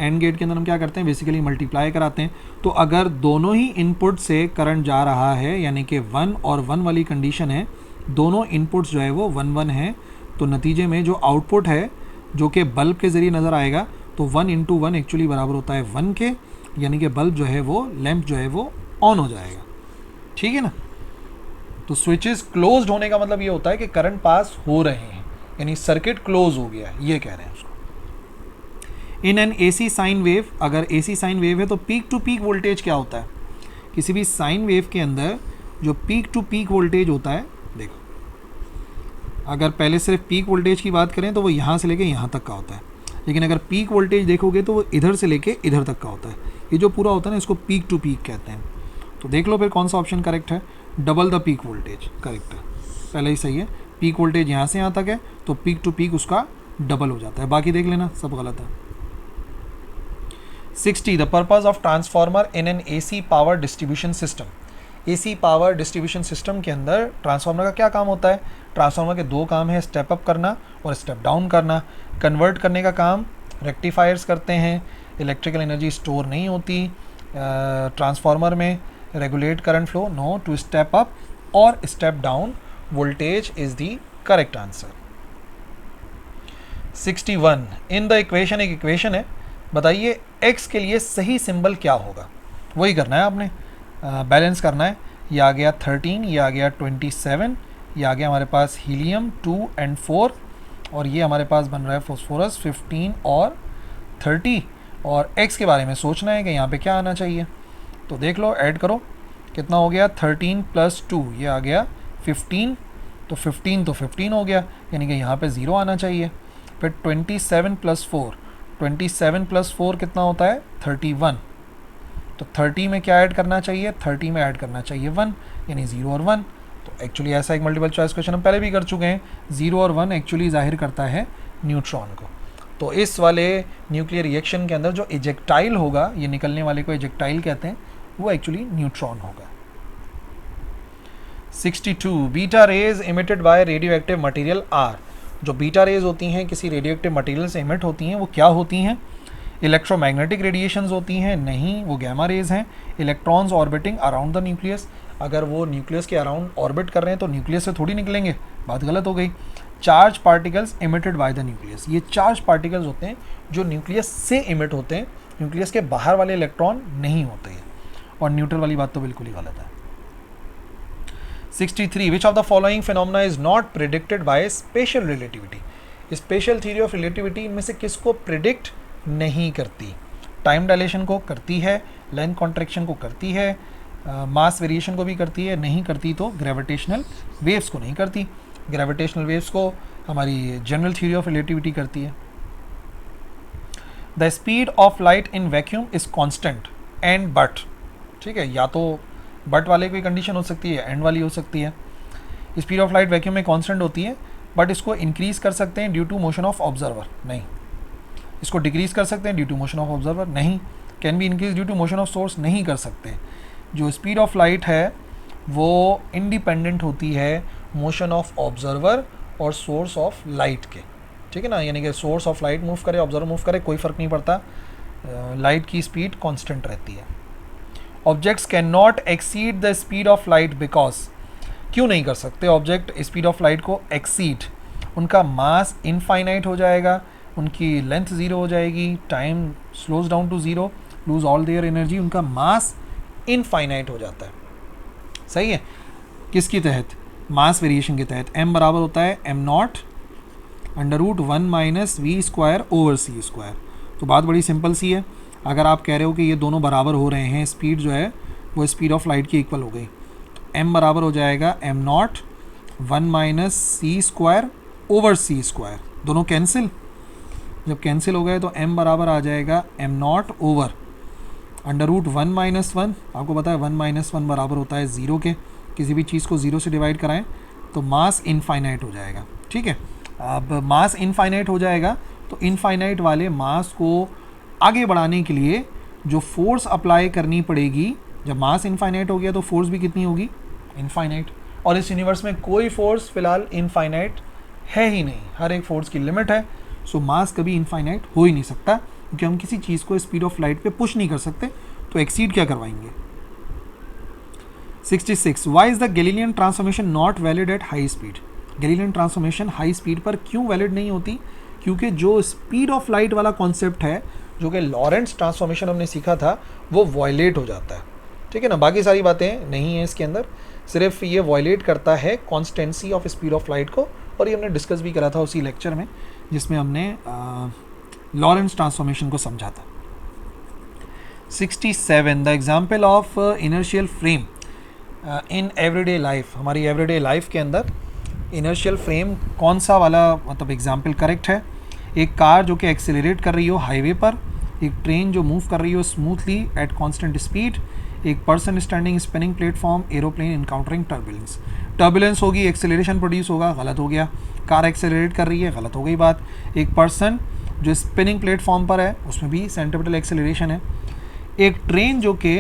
हम क्या करते हैं, बेसिकली मल्टीप्लाई कराते हैं। तो अगर दोनों ही इनपुट से करंट जा रहा है, यानी कि 1 और 1 वाली कंडीशन है, दोनों इनपुट्स जो है वो 1 1 हैं, तो नतीजे में जो आउटपुट है जो कि बल्ब के ज़रिए नज़र आएगा, तो 1 × 1 एक्चुअली बराबर होता है 1 के, यानी कि बल्ब जो है वो, लैंप जो है वो ऑन हो जाएगा, ठीक है ना। तो स्विचेस क्लोज्ड होने का मतलब ये होता है कि करंट पास हो रहे हैं, यानी सर्किट क्लोज हो गया है, ये कह रहे हैं उसको। In an AC sine wave, अगर एसी साइन वेव है तो पीक टू पीक वोल्टेज क्या होता है? किसी भी साइन वेव के अंदर जो पीक टू पीक वोल्टेज होता है, देखो अगर पहले सिर्फ पीक वोल्टेज की बात करें तो वो यहाँ से लेके यहाँ तक का होता है, लेकिन अगर पीक वोल्टेज देखोगे तो वो इधर से लेके इधर तक का होता है। ये जो पूरा होता है ना, इसको पीक टू पीक कहते हैं। तो देख लो फिर कौन सा ऑप्शन करेक्ट है। Double the peak voltage correct है, पहले ही सही है। पीक वोल्टेज यहाँ से यहाँ तक है तो पीक टू पीक उसका डबल हो जाता है, बाकी देख लेना सब गलत है। 60 the purpose of transformer in an AC power distribution system. AC power distribution system के अंदर ट्रांसफार्मर का क्या काम होता है? ट्रांसफार्मर के 2 काम है, स्टेप अप करना और स्टेप डाउन करना। कन्वर्ट करने का काम रेक्टिफायर्स करते हैं, इलेक्ट्रिकल एनर्जी स्टोर नहीं होती ट्रांसफार्मर में। Regulate current flow, no. To step up or step down voltage is the correct answer. 61 in the equation, एक इक्वेशन है, बताइए x के लिए सही सिंबल क्या होगा? वही करना है आपने, बैलेंस करना है। ये आ गया 13, ये आ गया 27, ये आ गया हमारे पास हीलियम 2 और 4, और ये हमारे पास बन रहा है फॉस्फोरस 15 और 30। और x के बारे में सोचना है कि यहाँ पे क्या आना चाहिए। तो देख लो, ऐड करो, कितना हो गया? 13 + 2, ये आ गया 15, तो 15 तो 15 हो गया, यानी कि यहाँ पे 0 आना चाहिए। फिर 27 + 4, 27 + 4 कितना होता है? 31। तो 30 में क्या ऐड करना चाहिए? 30 में ऐड करना चाहिए 1, यानी 0 और 1। तो एक्चुअली ऐसा एक मल्टीपल चॉइस क्वेश्चन हम पहले भी कर चुके हैं। 0 और 1 एक्चुअली जाहिर करता है न्यूट्रॉन को। तो इस वाले न्यूक्लियर रिएक्शन के अंदर जो इजेक्टाइल होगा, ये निकलने वाले को इजेक्टाइल कहते हैं, वो एक्चुअली न्यूट्रॉन होगा। 62 beta rays emitted by radio active material are. जो बीटा रेज होती हैं किसी रेडियो एक्टिव मटीरियल से इमिट होती हैं, वो क्या होती हैं? इलेक्ट्रोमैग्नेटिक रेडिएशंस होती हैं? नहीं, वो गैमा रेज हैं। Electrons orbiting around the nucleus, अगर वो न्यूक्लियस के अराउंड ऑर्बिट कर रहे हैं तो न्यूक्लियस से थोड़ी निकलेंगे, बात गलत हो गई। Charge particles emitted by the nucleus, ये चार्ज पार्टिकल्स होते हैं जो न्यूक्लियस से इमिट होते हैं, न्यूक्लियस के बाहर वाले इलेक्ट्रॉन नहीं होते हैं। और न्यूट्रल वाली बात तो बिल्कुल ही गलत है। 63 which of the following phenomena is not predicted by special relativity. Special theory of relativity इनमें से किसको प्रिडिक्ट नहीं करती? टाइम डायलेशन को करती है, लेंथ कॉन्ट्रैक्शन को करती है, मास वेरिएशन को भी करती है, नहीं करती तो ग्रेविटेशनल वेव्स को नहीं करती। ग्रेविटेशनल वेव्स को हमारी जनरल थ्योरी ऑफ रिलेटिविटी करती है। The speed of light in vacuum is constant and but, ठीक है, या तो बट वाले कोई कंडीशन हो सकती है, एंड वाली हो सकती है। स्पीड ऑफ लाइट वैक्यूम में कांस्टेंट होती है, बट इसको इंक्रीज कर सकते हैं due to motion of observer, नहीं। इसको डिक्रीज कर सकते हैं due to motion of observer, नहीं। Can be increase due to motion of source, नहीं कर सकते। जो स्पीड ऑफ लाइट है वो इंडिपेंडेंट होती है मोशन ऑफ ऑब्जर्वर और सोर्स ऑफ लाइट के, ठीक है ना, यानी कि सोर्स ऑफ लाइट मूव करे, ऑब्जर्वर मूव करे, कोई फ़र्क नहीं पड़ता, लाइट की स्पीड कांस्टेंट रहती है। Objects can not exceed the speed of light because, क्यों नहीं कर सकते ऑब्जेक्ट स्पीड ऑफ लाइट को एक्सीड? उनका मास इनफाइनाइट हो जाएगा, उनकी लेंथ 0 हो जाएगी, time slows down to 0, lose all their energy, उनका मास इनफाइनाइट हो जाता है। सही है, किसकी तहत? मास वेरिएशन के तहत। m बराबर होता है m0 √1 - v²/c²। तो बात बड़ी सिंपल सी है, अगर आप कह रहे हो कि ये दोनों बराबर हो रहे हैं, स्पीड जो है वो स्पीड ऑफ लाइट की इक्वल हो गई, तो m बराबर हो जाएगा m not 1 minus c square over c square, दोनों कैंसिल, जब कैंसिल हो गए तो m बराबर आ जाएगा m not over under root 1 minus 1, आपको पता है 1 माइनस 1 बराबर होता है 0 के, किसी भी चीज़ को 0 से डिवाइड कराएं तो मास इनफाइनाइट हो जाएगा, ठीक है। अब मास इनफाइनाइट हो जाएगा तो इनफाइनाइट वाले मास को आगे बढ़ाने के लिए जो फोर्स अप्लाई करनी पड़ेगी, जब मास इनफाइनाइट हो गया तो फोर्स भी कितनी होगी, इनफाइनाइट। और इस यूनिवर्स में कोई फोर्स फिलहाल इनफाइनाइट है ही नहीं, हर एक फोर्स की लिमिट है। सो मास कभी इनफाइनाइट हो ही नहीं सकता, क्योंकि हम किसी चीज़ को स्पीड ऑफ लाइट पे पुश नहीं कर सकते, तो एक्सीड क्या करवाएंगे। 66 why is the Galilean transformation not valid at high speed. Galilean transformation high speed पर क्यों वैलिड नहीं होती, क्योंकि जो स्पीड ऑफ लाइट वाला कॉन्सेप्ट है, जो कि लॉरेंट्ज ट्रांसफॉर्मेशन हमने सीखा था, वो वॉयलेट हो जाता है, ठीक है ना। बाकी सारी बातें नहीं है इसके अंदर, सिर्फ ये वॉयलेट करता है constituency of speed of light को, और ये हमने डिस्कस भी करा था उसी लेक्चर में जिसमें हमने लॉरेंट्ज ट्रांसफॉर्मेशन को समझा था। 67 the example of inertial frame in everyday life. हमारी एवरीडे लाइफ के अंदर इनर्शियल फ्रेम कौन सा वाला मतलब एग्जाम्पल करेक्ट है। एक कार जो कि एक्सेलरेट कर रही हो हाईवे पर, एक ट्रेन जो मूव कर रही हो स्मूथली एट कांस्टेंट स्पीड, एक person standing spinning platform, aeroplane encountering turbulence. Turbulence होगी, एक्सेलरेशन प्रोड्यूस होगा, गलत हो गया। कार एक्सेलरेट कर रही है, गलत हो गई बात। एक पर्सन जो स्पिनिंग प्लेटफॉर्म पर है, उसमें भी सेंट्रीपिटल एक्सेलरेशन है। एक ट्रेन जो कि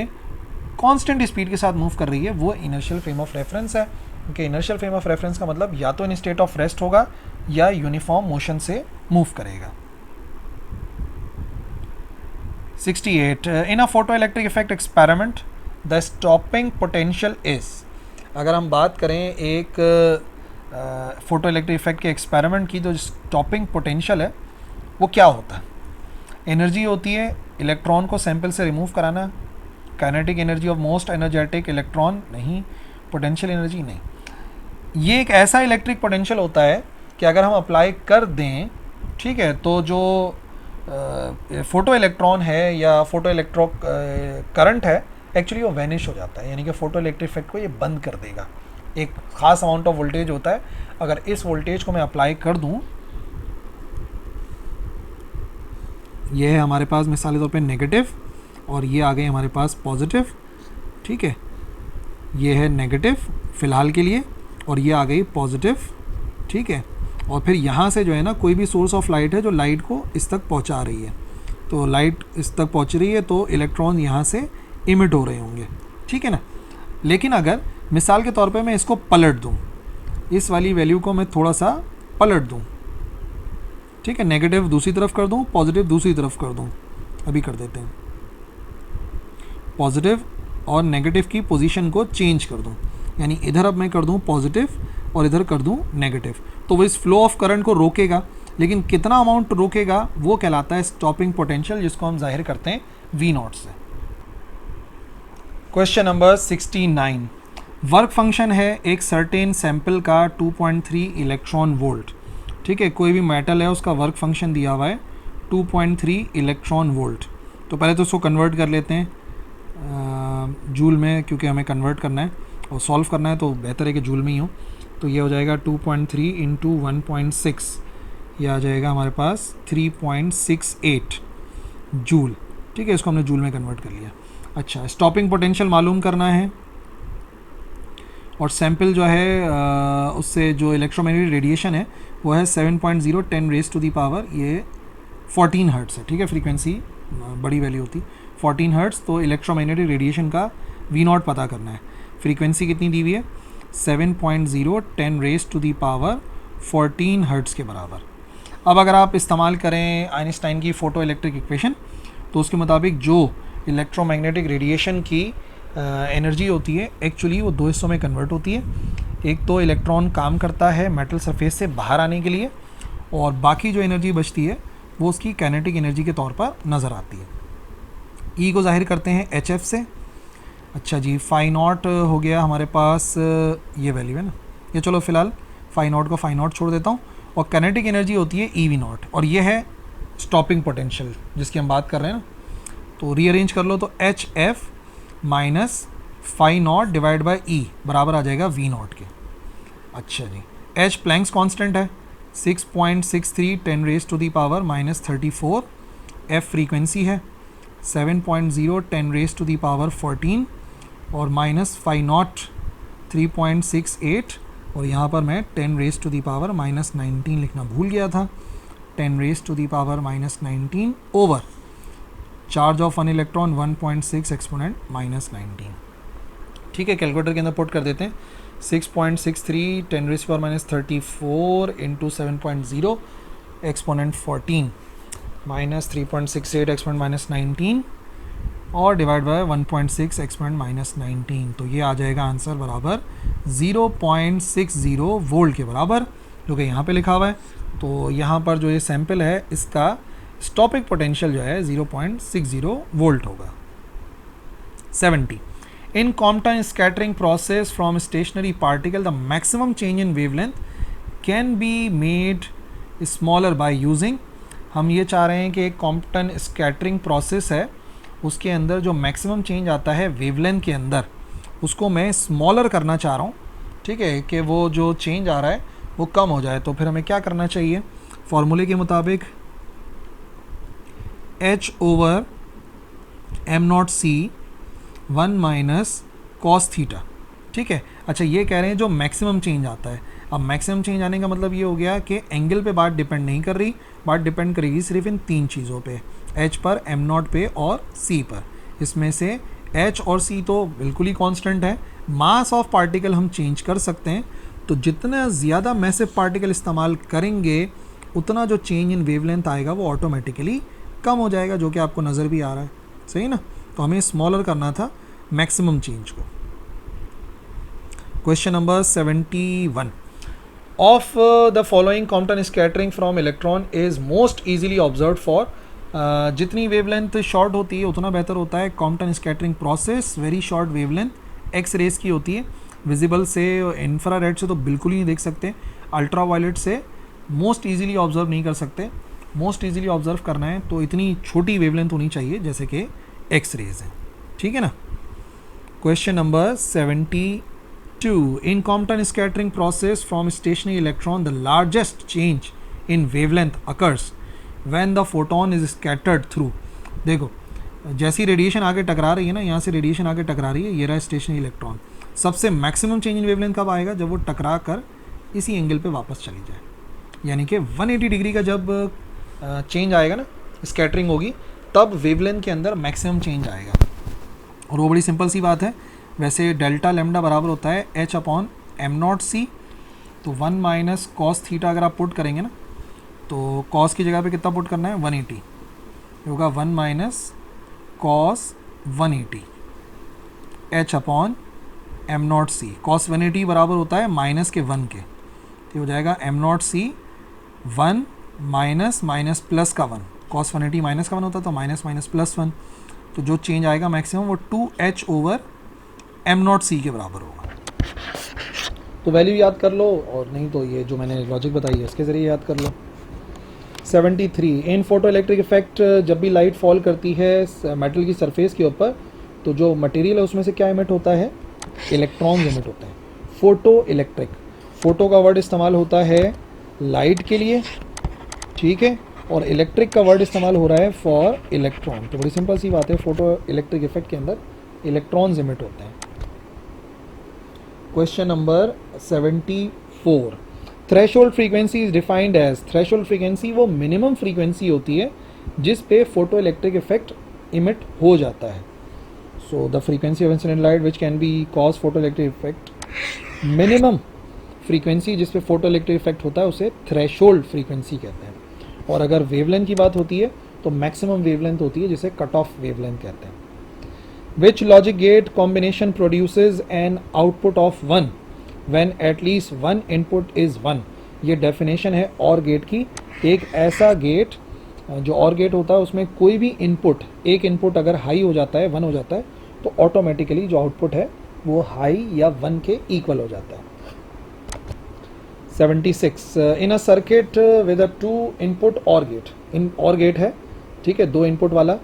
कांस्टेंट स्पीड के साथ मूव कर रही है, वो इनर्शियल फ्रेम ऑफ रेफरेंस है, क्योंकि इनर्शियल फ्रेम ऑफ रेफरेंस का मतलब या तो इन स्टेट ऑफ रेस्ट होगा या यूनिफॉर्म मोशन से मूव करेगा। 68 in a photo electric effect experiment the stopping potential is. अगर हम बात करें एक फोटो इलेक्ट्रिक इफेक्ट के एक्सपेरिमेंट की, तो स्टॉपिंग पोटेंशियल है वो क्या होता है। एनर्जी होती है इलेक्ट्रॉन को सैंपल से रिमूव कराना, kinetic energy of most energetic electron नहीं, पोटेंशियल एनर्जी नहीं। ये एक ऐसा इलेक्ट्रिक पोटेंशियल होता है कि अगर हम अप्लाई कर दें, ठीक है, तो जो फोटो इलेक्ट्रॉन है या फोटो इलेक्ट्रो करंट है, एक्चुअली वो वैनिश हो जाता है, यानी कि फोटो इलेक्ट्रिक इफेक्ट को ये बंद कर देगा। एक ख़ास अमाउंट ऑफ वोल्टेज होता है, अगर इस वोल्टेज को मैं अप्लाई कर दूं, ये है हमारे पास मिसाल के तौर पे नेगेटिव, और ये आ गए हमारे पास पॉजिटिव, ठीक है, ये है नेगेटिव फ़िलहाल के लिए, और ये आ गई पॉजिटिव, ठीक है। और फिर यहाँ से जो है ना, कोई भी सोर्स ऑफ लाइट है जो लाइट को इस तक पहुँचा रही है, तो लाइट इस तक पहुँच रही है तो इलेक्ट्रॉन यहाँ से इमिट हो रहे होंगे, ठीक है ना। लेकिन अगर मिसाल के तौर पे मैं इसको पलट दूँ, इस वाली वैल्यू को मैं थोड़ा सा पलट दूँ, ठीक है, नेगेटिव दूसरी तरफ कर दूँ, पॉजिटिव दूसरी तरफ कर दूँ, अभी कर देते हैं, पॉजिटिव और नेगेटिव की पोजीशन को चेंज कर दूँ, यानी इधर अब मैं कर दूँ पॉजिटिव और इधर कर दूँ नेगेटिव, तो वो इस फ्लो ऑफ करंट को रोकेगा, लेकिन कितना अमाउंट रोकेगा वो कहलाता है स्टॉपिंग पोटेंशियल, जिसको हम जाहिर करते हैं V नॉट से। क्वेश्चन नंबर 69 वर्क फंक्शन है एक सर्टेन सैंपल का 2.3 इलेक्ट्रॉन वोल्ट, ठीक है, कोई भी मेटल है उसका वर्क फंक्शन दिया हुआ है 2.3 इलेक्ट्रॉन वोल्ट। तो पहले तो उसको कन्वर्ट कर लेते हैं जूल में, क्योंकि हमें कन्वर्ट करना है और सॉल्व करना है, तो बेहतर है कि जूल में ही हो। तो ये हो जाएगा 2.3 इंटू 1.6, ये आ जाएगा हमारे पास 3.68 जूल, ठीक है, इसको हमने जूल में कन्वर्ट कर लिया। अच्छा, स्टॉपिंग पोटेंशियल मालूम करना है, और सैंपल जो है उससे जो इलेक्ट्रोमैग्नेटिक रेडिएशन है वो है 7.0 10 रेज़ टू दी पावर ये 14 हर्ट्स है, ठीक है, फ्रीक्वेंसी बड़ी वैल्यू होती 14 हर्ट्स। तो इलेक्ट्रोमैग्नेटिक रेडिएशन का V नॉट पता करना है, फ्रीक्वेंसी कितनी दी हुई है 7.0 10 raise to the power 14 hertz के बराबर। अब अगर आप इस्तेमाल करें आइंस्टाइन की फ़ोटो इलेक्ट्रिक इक्वेशन, तो उसके मुताबिक जो इलेक्ट्रोमैग्नेटिक रेडिएशन की एनर्जी होती है, एक्चुअली वो दो हिस्सों में कन्वर्ट होती है। एक तो इलेक्ट्रॉन काम करता है मेटल सरफेस से बाहर आने के लिए, और बाकी जो एनर्जी बचती है वो उसकी काइनेटिक एनर्जी के तौर पर नज़र आती है। ई को जाहिर करते हैं HF से। अच्छा जी, फाई नॉट हो गया हमारे पास, ये वैल्यू है ना, ये चलो फ़िलहाल फाई नॉट को फाई नॉट छोड़ देता हूँ, और काइनेटिक एनर्जी होती है EV नॉट, और ये है स्टॉपिंग पोटेंशियल जिसकी हम बात कर रहे हैं ना। तो रीअरेंज कर लो, तो HF minus phi naught divide by e बराबर आ जाएगा वी नॉट के। अच्छा जी, एच प्लैंक्स कांस्टेंट है 6.63 10 raise to the power -34, f frequency है 7.0 10 रेज टू दी पावर 14 और माइनस फाई नॉट 3.68 और यहाँ पर मैं 10 रेज टू दी पावर -19 लिखना भूल गया था। 10 raise to the power -19 over charge of one electron 1.6 exponent -19। ठीक है, कैलकुलेटर के अंदर पुट कर देते हैं 6.63 10 raise power -34 into 7.0 exponent 14 -3.68 exponent -19 और डिवाइड बाय 1.6 एक्सपोनेंट -19। तो ये आ जाएगा आंसर बराबर 0.60 वोल्ट के बराबर, जो कि यहाँ पे लिखा हुआ है। तो यहाँ पर जो ये सैंपल है इसका स्टॉपिक पोटेंशियल जो है 0.60 वोल्ट होगा। 70 in Compton scattering process from stationary particle the maximum change in wavelength can be made smaller by using. हम ये चाह रहे हैं कि एक कॉम्पटन स्कैटरिंग प्रोसेस है, उसके अंदर जो मैक्सिमम चेंज आता है वेवलेंथ के अंदर, उसको मैं स्मॉलर करना चाह रहा हूँ। ठीक है, कि वो जो चेंज आ रहा है वो कम हो जाए। तो फिर हमें क्या करना चाहिए, फॉर्मूले के मुताबिक h over m not c 1 minus cos theta. ठीक है, अच्छा ये कह रहे हैं जो मैक्सिमम चेंज आता है। अब मैक्सिमम चेंज आने का मतलब ये हो गया कि एंगल पे बात डिपेंड नहीं कर रही, बात डिपेंड करेगी सिर्फ इन तीन चीज़ों पे, h पर, एम नॉट पे और c पर। इसमें से h और c तो बिल्कुल ही कांस्टेंट है। मास ऑफ पार्टिकल हम चेंज कर सकते हैं, तो जितना ज़्यादा मैसिव पार्टिकल इस्तेमाल करेंगे उतना जो चेंज इन वेवलेंथ आएगा वो ऑटोमेटिकली कम हो जाएगा, जो कि आपको नज़र भी आ रहा है, सही ना। तो हमें स्मॉलर करना था मैक्सिमम चेंज को। Question number 71 of the following Compton scattering from electron is most easily observe for. जितनी वेवलेंथ शॉर्ट होती है उतना बेहतर होता है Compton scattering process. Very short wavelength X rays की होती है, विजिबल से, इंफ्रारेड से तो बिल्कुल ही नहीं देख सकते, अल्ट्रा वायलेट से मोस्ट ईजिली ऑब्जर्व नहीं कर सकते। मोस्ट ईजिली ऑब्जर्व करना है तो इतनी छोटी वेवलेंथ होनी चाहिए जैसे कि एक्स रेज है। ठीक है ना। Question number 72 in Compton scattering process from stationary electron the largest change in wavelength occurs when the photon is scattered through. देखो जैसी रेडिएशन आगे टकरा रही है ना, यहाँ से रेडिएशन आगे टकरा रही है, ये रहा स्टेशनरी इलेक्ट्रॉन। सबसे मैक्सिमम चेंज इन वेवलेंथ कब आएगा, जब वो टकरा कर इसी एंगल पे वापस चली जाए, यानी कि 180 डिग्री का जब चेंज आएगा ना, स्कैटरिंग होगी, तब वेवलेंथ के अंदर मैक्सिमम चेंज आएगा। और वो बड़ी सिंपल सी बात है। वैसे डेल्टा लैम्डा बराबर होता है h अपॉन एम नॉट सी। तो 1 माइनस कॉस थीटा अगर आप पुट करेंगे ना, तो कॉस की जगह पे कितना पुट करना है, 180 होगा। 1 minus cos 180 h upon m not c. Cos 180 बराबर होता है माइनस के 1 के, तो हो जाएगा m not c 1 minus minus plus का 1। कॉस 180 माइनस का 1 होता है तो माइनस माइनस प्लस 1, तो जो चेंज आएगा मैक्सिमम वो 2h ओवर एम नॉट सी के बराबर होगा। तो वैल्यू याद कर लो, और नहीं तो ये जो मैंने लॉजिक बताई है इसके ज़रिए याद कर लो। 73 इन फोटो इलेक्ट्रिक इफेक्ट, जब भी लाइट फॉल करती है मेटल की सरफेस के ऊपर, तो जो मटेरियल है उसमें से क्या इमिट होता है, इलेक्ट्रॉन इमिट होता है। फोटो इलेक्ट्रिक, फोटो का वर्ड इस्तेमाल होता है लाइट के लिए, ठीक है, और इलेक्ट्रिक का वर्ड इस्तेमाल हो रहा है फॉर इलेक्ट्रॉन। तो बड़ी सिंपल सी बात है, फोटो इलेक्ट्रिक इफेक्ट के अंदर इलेक्ट्रॉन्स इमिट होते हैं। Question number 74 threshold frequency is defined as. Threshold frequency वो मिनिमम फ्रीक्वेंसी होती है जिस पे फोटो इलेक्ट्रिक इफेक्ट इमिट हो जाता है। So the frequency of incident light which can be cause photo electric effect, minimum frequency जिस पे फोटो इलेक्ट्रिक इफेक्ट होता है उसे थ्रेशोल्ड फ्रीक्वेंसी कहते हैं। और अगर वेवलेंथ की बात होती है तो मैक्सिमम वेवलेंथ होती है जिसे कट ऑफ वेवलेंथ कहते हैं। Which logic gate combination produces an output of 1 when at least 1 input is 1। ये डेफिनेशन है और गेट की। एक ऐसा गेट, जो और गेट होता है उसमें कोई भी इनपुट, एक इनपुट अगर हाई हो जाता है, 1 हो जाता है, तो ऑटोमेटिकली जो आउटपुट है वो हाई या 1 के इक्वल हो जाता है। 76 in a circuit with a 2 input OR gate, इन और गेट है, ठीक है, 2 इनपुट वाला।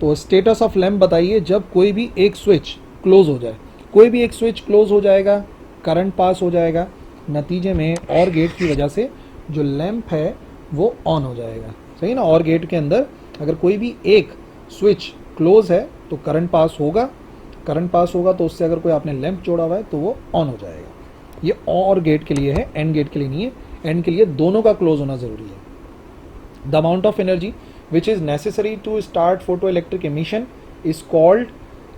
तो स्टेटस ऑफ लैम्प बताइए जब कोई भी एक स्विच क्लोज हो जाए। कोई भी एक स्विच क्लोज हो जाएगा, करंट पास हो जाएगा, नतीजे में और गेट की वजह से जो लैंप है वो ऑन हो जाएगा। सही ना, और गेट के अंदर अगर कोई भी एक स्विच क्लोज है तो करंट पास होगा, करंट पास होगा तो उससे अगर कोई आपने लैंप जोड़ा हुआ है तो वो ऑन हो जाएगा। ये और गेट के लिए है, एंड गेट के लिए नहीं है। एंड के लिए दोनों का क्लोज होना ज़रूरी है। The amount of energy which is necessary to start photo electric emission is called,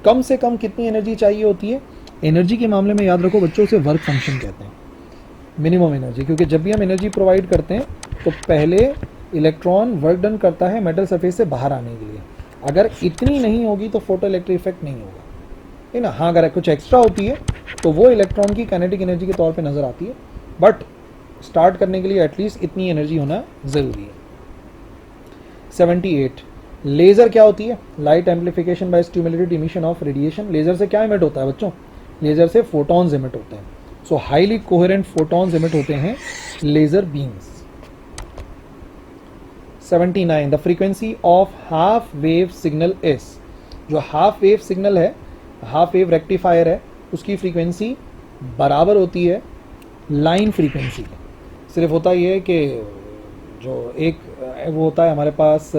कम से कम कितनी एनर्जी चाहिए होती है। एनर्जी के मामले में याद रखो बच्चों, उसे वर्क फंक्शन कहते हैं, मिनिमम एनर्जी, क्योंकि जब भी हम एनर्जी प्रोवाइड करते हैं तो पहले इलेक्ट्रॉन वर्क डन करता है मेटल सरफेस से बाहर आने के लिए। अगर इतनी नहीं होगी तो फोटो इलेक्ट्रिक इफेक्ट नहीं होगा, है ना। हाँ, अगर कुछ एक्स्ट्रा होती है तो वो इलेक्ट्रॉन की काइनेटिक एनर्जी के तौर पे नज़र आती है, बट स्टार्ट करने के लिए एटलीस्ट इतनी एनर्जी होना ज़रूरी है। 78, लेज़र क्या होती है। Light amplification by stimulated emission of radiation. Laser से क्या इमिट होता है बच्चों, लेज़र से फोटॉन्स इमिट होते हैं। सो हाईली कोहेरेंट फोटॉन्स इमिट होते हैं laser beams. 79, the frequency of half wave signal is, जो हाफ वेव सिग्नल है, हाफ वेव रेक्टिफायर है, उसकी फ्रीक्वेंसी बराबर होती है लाइन फ्रीक्वेंसी के। सिर्फ होता ये है कि जो एक वो होता है हमारे पास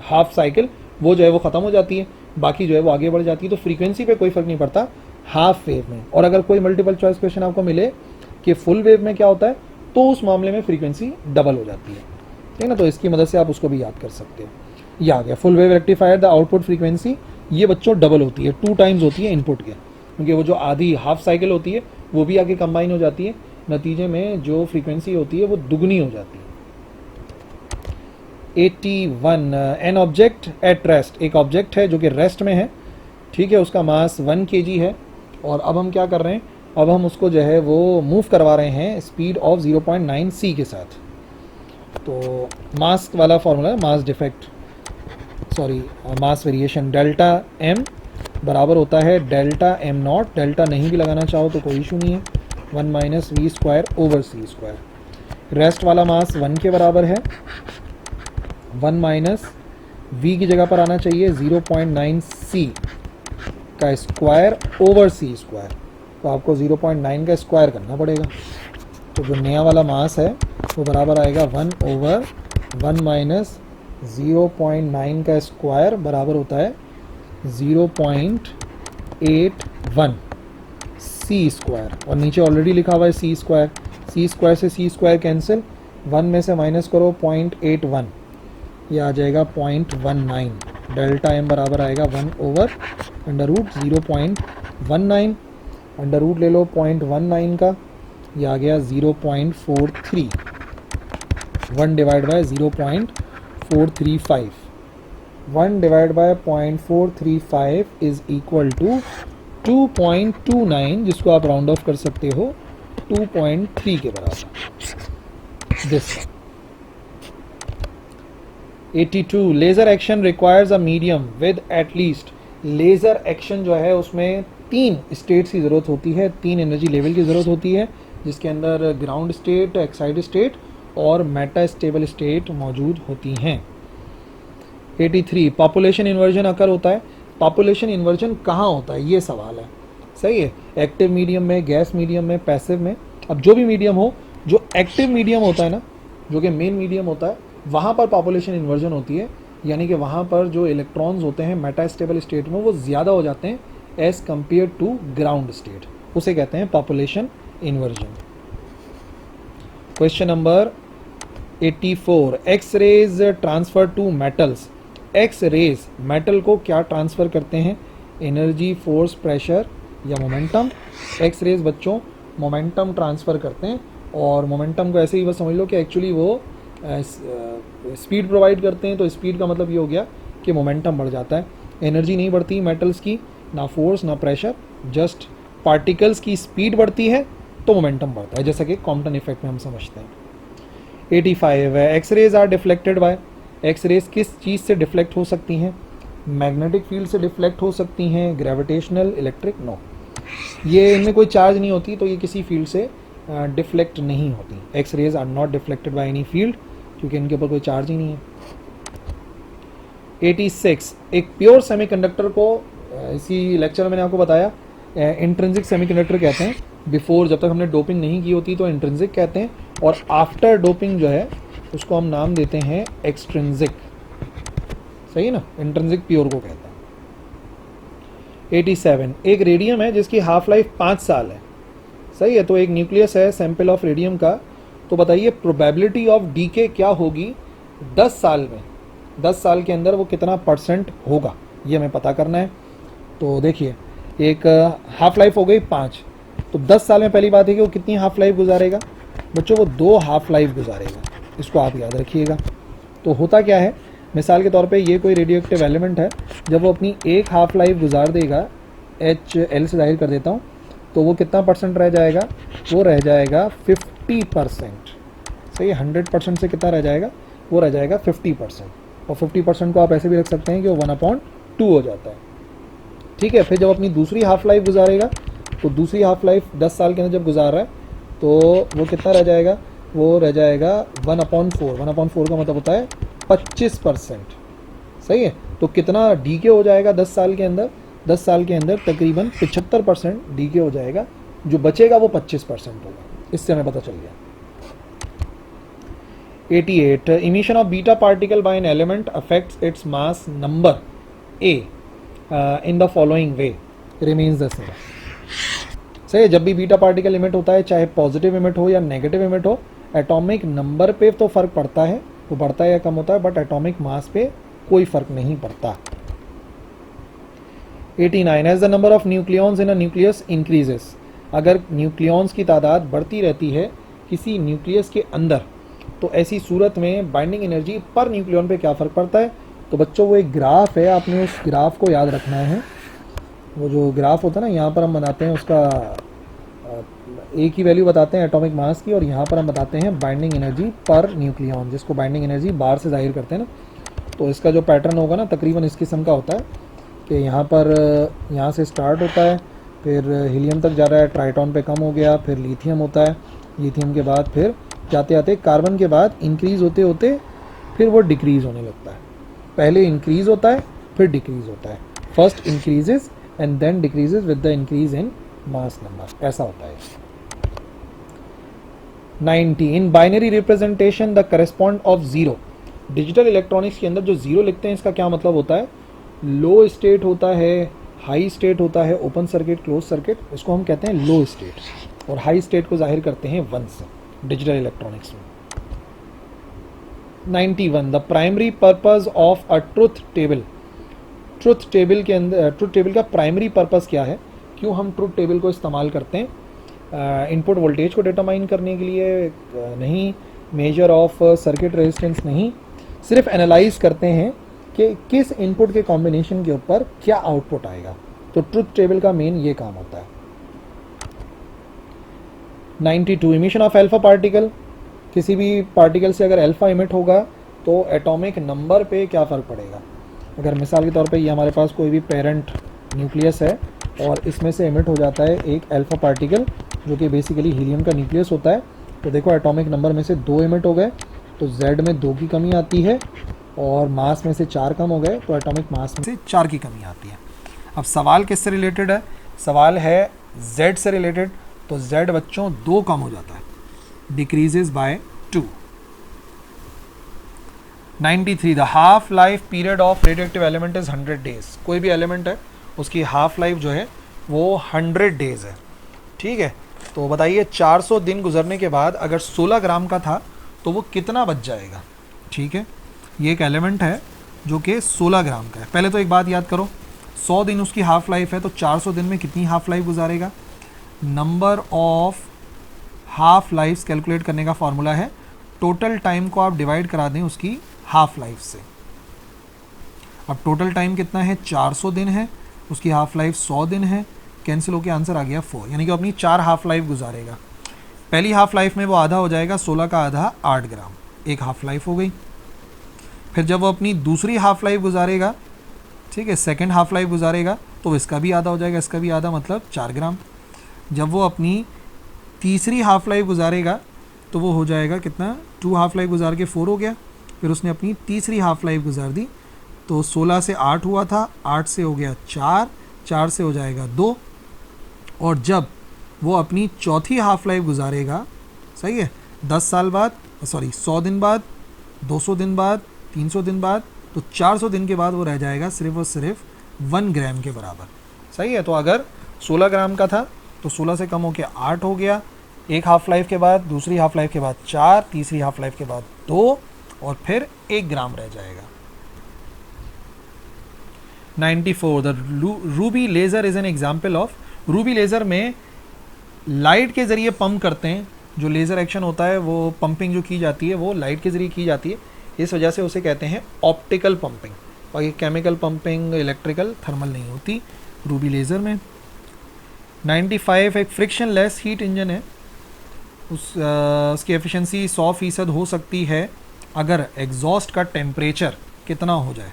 हाफ साइकिल, वो जो है वो ख़त्म हो जाती है, बाकी जो है वो आगे बढ़ जाती है, तो फ्रीक्वेंसी पे कोई फ़र्क नहीं पड़ता हाफ वेव में। और अगर कोई मल्टीपल चॉइस क्वेश्चन आपको मिले कि फुल वेव में क्या होता है, तो उस मामले में फ्रीक्वेंसी डबल हो जाती है, ठीक है ना। तो इसकी मदद से आप उसको भी याद कर सकते हो। ये आ गया full wave rectifier, the output frequency ये बच्चों डबल होती है, 2 टाइम्स होती है इनपुट के, क्योंकि वो जो आधी हाफ साइकिल होती है वो भी आगे कंबाइन हो जाती है, नतीजे में जो फ्रीक्वेंसी होती है वो दुगनी हो जाती है। 81, एन ऑब्जेक्ट एट रेस्ट, एक ऑब्जेक्ट है जो कि रेस्ट में है, ठीक है, उसका मास 1 kg है, और अब हम क्या कर रहे हैं, अब हम उसको जो है वो मूव करवा रहे हैं स्पीड ऑफ 0.9 c के साथ। तो मास वाला फॉर्मूला है, mass defect, sorry mass variation, delta m बराबर होता है डेल्टा m नॉट, डेल्टा नहीं भी लगाना चाहो तो कोई इशू नहीं है, 1 - v²/c²। रेस्ट वाला मास 1 के बराबर है, 1 - v की जगह पर आना चाहिए 0.9 c का स्क्वायर ओवर c², तो आपको 0.9 का स्क्वायर करना पड़ेगा। तो जो नया वाला मास है वो बराबर आएगा 1/1 - 0.9 का स्क्वायर बराबर होता है 0.81 c², और नीचे ऑलरेडी लिखा हुआ है c², c² से c² कैंसिल, 1 में से माइनस करो 0.81, ये आ जाएगा 0.19। डेल्टा m बराबर आएगा 1/√0.19, अंडर रूट ले लो 0.19 का, ये आ गया 0.43, 1 divide by 0.435, 1 divide by 0.435 is equal to 2.29, जिसको आप राउंड ऑफ कर सकते हो 2.3 के बराबर। This 82, laser action requires a medium with at least, laser action जो है उसमें 3 स्टेट्स की ज़रूरत होती है, 3 एनर्जी लेवल की ज़रूरत होती है, जिसके अंदर ग्राउंड स्टेट, एक्साइटेड स्टेट और मेटा स्टेबल स्टेट मौजूद होती हैं। 83, पॉपुलेशन इन्वर्जन अकर होता है। पॉपुलेशन इन्वर्जन कहाँ होता है, ये सवाल है। सही है, एक्टिव मीडियम में, गैस मीडियम में, पैसिव में। अब जो भी मीडियम हो, जो एक्टिव मीडियम होता है ना, जो कि मेन मीडियम होता है, वहाँ पर पॉपुलेशन इन्वर्जन होती है, यानी कि वहाँ पर जो इलेक्ट्रॉन्स होते हैं मेटा स्टेबल स्टेट में वो ज़्यादा हो जाते हैं as compare to ground state, उसे कहते हैं population inversion. Question number 84, X rays transfer to metals. X rays metal को क्या ट्रांसफ़र करते हैं, एनर्जी, फोर्स, प्रेशर या मोमेंटम। एक्स रेज बच्चों मोमेंटम ट्रांसफ़र करते हैं, और मोमेंटम को ऐसे ही बस समझ लो कि एक्चुअली वो स्पीड प्रोवाइड करते हैं, तो स्पीड का मतलब ये हो गया कि मोमेंटम बढ़ जाता है। एनर्जी नहीं बढ़ती मेटल्स की, ना फोर्स ना प्रेशर, जस्ट पार्टिकल्स की स्पीड बढ़ती है तो मोमेंटम बढ़ता है, जैसा कि कॉम्पटन इफेक्ट में हम समझते हैं। 85, X rays are deflected by. X rays किस चीज़ से डिफ्लेक्ट हो सकती हैं, मैग्नेटिक फील्ड से डिफ्लेक्ट हो सकती हैं, ग्रेविटेशनल, इलेक्ट्रिक, नो, ये इनमें कोई चार्ज नहीं होती, तो ये किसी फील्ड से डिफ्लेक्ट नहीं होती। X rays are not deflected by any field, क्योंकि इनके ऊपर कोई चार्ज ही नहीं है। 86, एक प्योर सेमीकंडक्टर को, इसी लेक्चर में मैंने आपको बताया इंट्रिंसिक सेमीकंडक्टर कहते हैं। बिफोर, जब तक हमने डोपिंग नहीं की होती तो इंट्रिंसिक कहते हैं, और आफ्टर डोपिंग जो है उसको हम नाम देते हैं एक्सट्रिंसिक। सही है ना, इंट्रिंसिक प्योर को कहते हैं। 87, एक रेडियम है जिसकी हाफ लाइफ 5 साल है। सही है, तो एक न्यूक्लियस है सैंपल ऑफ रेडियम का, तो बताइए प्रोबेबिलिटी ऑफ डीके क्या होगी 10 साल में। 10 साल के अंदर वो कितना % होगा, ये हमें पता करना है। तो देखिए, एक हाफ लाइफ हो गई 5, तो 10 साल में पहली बात है कि वो कितनी हाफ लाइफ गुजारेगा बच्चों, वो 2 हाफ लाइफ गुजारेगा। इसको आप याद रखिएगा। तो होता क्या है, मिसाल के तौर पे ये कोई रेडियो एक्टिव एलिमेंट है, जब वो अपनी एक हाफ लाइफ गुजार देगा, HL से जाहिर कर देता हूँ, तो वो कितना % रह जाएगा, वो रह जाएगा 50%। सही है, 100% से कितना रह जाएगा, वो रह जाएगा 50%। और 50% को आप ऐसे भी रख सकते हैं कि वो 1/2 हो जाता है। ठीक है, फिर जब अपनी दूसरी हाफ लाइफ गुजारेगा, तो दूसरी हाफ लाइफ 10 साल के अंदर जब गुजार रहा है, तो वो कितना रह जाएगा, वो रह जाएगा 1/4। 1/4 का मतलब होता है 25%। सही है, तो कितना डीके हो जाएगा 10 साल के अंदर, 10 साल के अंदर तकरीबन 75% डीके हो जाएगा, जो बचेगा वो 25% होगा। इससे हमें पता चल गया। 88, emission of beta particle by an element affects its mass number A in the following way, remains the same। सही है, जब भी बीटा पार्टिकल इमिट होता है, चाहे पॉजिटिव इमिट हो या नेगेटिव इमिट हो, एटॉमिक नंबर पे तो फ़र्क पड़ता है, वो बढ़ता है या कम होता है, बट एटॉमिक मास पे कोई फ़र्क नहीं पड़ता। 89, as the number of nucleons in a nucleus increases, अगर न्यूक्लियॉन्स की तादाद बढ़ती रहती है किसी न्यूक्लियस के अंदर, तो ऐसी सूरत में बाइंडिंग एनर्जी पर न्यूक्लियॉन पे क्या फ़र्क पड़ता है। तो बच्चों वो एक ग्राफ है, आपने उस ग्राफ को याद रखना है। वो जो ग्राफ होता है ना, यहाँ पर हम बनाते हैं उसका एक ही वैल्यू बताते हैं एटॉमिक मास की, और यहाँ पर हम बताते हैं बाइंडिंग एनर्जी पर न्यूक्लियॉन, जिसको बाइंडिंग एनर्जी बार से जाहिर करते हैं ना। तो इसका जो पैटर्न होगा ना, तकरीबन इस किस्म का होता है कि यहाँ पर यहाँ से स्टार्ट होता है, फिर हीलियम तक जा रहा है, ट्राइटॉन पे कम हो गया, फिर लिथियम होता है, लिथियम के बाद फिर जाते जाते कार्बन के बाद इंक्रीज़ होते होते फिर वो डिक्रीज़ होने लगता है। पहले इंक्रीज़ होता है, फिर डिक्रीज़ होता है। First increases and then decreases with the increase in mass number, ऐसा होता है। 90, in binary representation the correspond of zero. Digital electronics के अंदर जो ज़ीरो लिखते हैं, इसका क्या मतलब होता है, लो स्टेट होता है, हाई स्टेट होता है, ओपन सर्किट, क्लोज सर्किट, इसको हम कहते हैं लो स्टेट, और हाई स्टेट को जाहिर करते हैं 1 से डिजिटल इलेक्ट्रॉनिक्स में। 91, the primary purpose of a truth table. Truth table के अंदर, ट्रुथ टेबल का प्राइमरी पर्पस क्या है, क्यों हम ट्रुथ टेबल को इस्तेमाल करते हैं, इनपुट वोल्टेज को डिटरमाइन करने के लिए नहीं, मेजर ऑफ सर्किट रेजिस्टेंस नहीं, सिर्फ एनालाइज करते हैं कि किस इनपुट के कॉम्बिनेशन के ऊपर क्या आउटपुट आएगा। तो ट्रुथ टेबल का मेन ये काम होता है। 92, इमिशन ऑफ अल्फा पार्टिकल। किसी भी पार्टिकल से अगर अल्फा इमिट होगा तो एटॉमिक नंबर पे क्या फ़र्क पड़ेगा। अगर मिसाल के तौर पे ये हमारे पास कोई भी पेरेंट न्यूक्लियस है और इसमें से इमिट हो जाता है एक अल्फा पार्टिकल, जो कि बेसिकली हीलियम का न्यूक्लियस होता है, तो देखो एटॉमिक नंबर में से 2 इमिट हो गए, तो Z में 2 की कमी आती है, और मास में से 4 कम हो गए, तो एटॉमिक मास में से 4 की कमी आती है। अब सवाल किससे रिलेटेड है, सवाल है Z से रिलेटेड, तो Z बच्चों 2 कम हो जाता है, decreases bye 2। 93, the half life period of radioactive element is 100 days. कोई भी एलिमेंट है उसकी हाफ लाइफ जो है वो 100 डेज है। ठीक है, तो बताइए 400 दिन गुजरने के बाद अगर 16 ग्राम का था तो वो कितना बच जाएगा। ठीक है, ये एक एलिमेंट है जो कि 16 ग्राम का है। पहले तो एक बात याद करो, 100 दिन उसकी हाफ लाइफ है, तो 400 दिन में कितनी हाफ लाइफ गुजारेगा। Number of half lifes calculate करने का फॉर्मूला है टोटल टाइम को आप डिवाइड करा दें उसकी हाफ लाइफ से। अब टोटल टाइम कितना है, 400 दिन है, उसकी हाफ लाइफ 100 दिन है, कैंसिल होकर आंसर आ गया 4, यानी कि अपनी 4 हाफ लाइफ गुजारेगा। पहली हाफ लाइफ में वो आधा हो जाएगा, 16 का आधा 8 ग्राम, एक हाफ लाइफ हो गई। फिर जब वो अपनी दूसरी हाफ लाइफ गुजारेगा, ठीक है, सेकेंड हाफ लाइफ गुजारेगा, तो इसका भी आधा हो जाएगा, इसका भी आधा, मतलब 4 ग्राम। जब वो अपनी तीसरी हाफ लाइफ गुजारेगा तो वो हो जाएगा कितना, 2 हाफ लाइफ गुजार के 4 हो गया। फिर उसने अपनी तीसरी हाफ लाइफ गुजार दी, तो 16 से 8 हुआ था, 8 से हो गया 4, 4 से हो जाएगा 2, और जब वो अपनी चौथी हाफ लाइफ गुजारेगा, सही है, 10 साल बाद, सॉरी 100 दिन बाद, 200 दिन बाद, 300 दिन बाद, तो 400 दिन के बाद वो रह जाएगा सिर्फ और सिर्फ 1 ग्राम के बराबर। सही है, तो अगर 16 ग्राम का था तो 16 से कम होकर 8 हो गया, एक हाफ लाइफ के बाद, दूसरी हाफ लाइफ के बाद 4, तीसरी हाफ लाइफ के बाद 2 और फिर 1 ग्राम रह जाएगा। 94 the Ruby laser is an example of, Ruby laser में लाइट के ज़रिए पंप करते हैं, जो लेज़र एक्शन होता है वो पंपिंग जो की जाती है वो लाइट के ज़रिए की जाती है, इस वजह से उसे कहते हैं ऑप्टिकल पंपिंग। और ये केमिकल पंपिंग, इलेक्ट्रिकल, थर्मल नहीं होती रूबी लेज़र में। 95 एक फ्रिक्शनलेस हीट इंजन है, उसकी एफिशिएंसी 100% हो सकती है अगर एग्जॉस्ट का टेम्परेचर कितना हो जाए।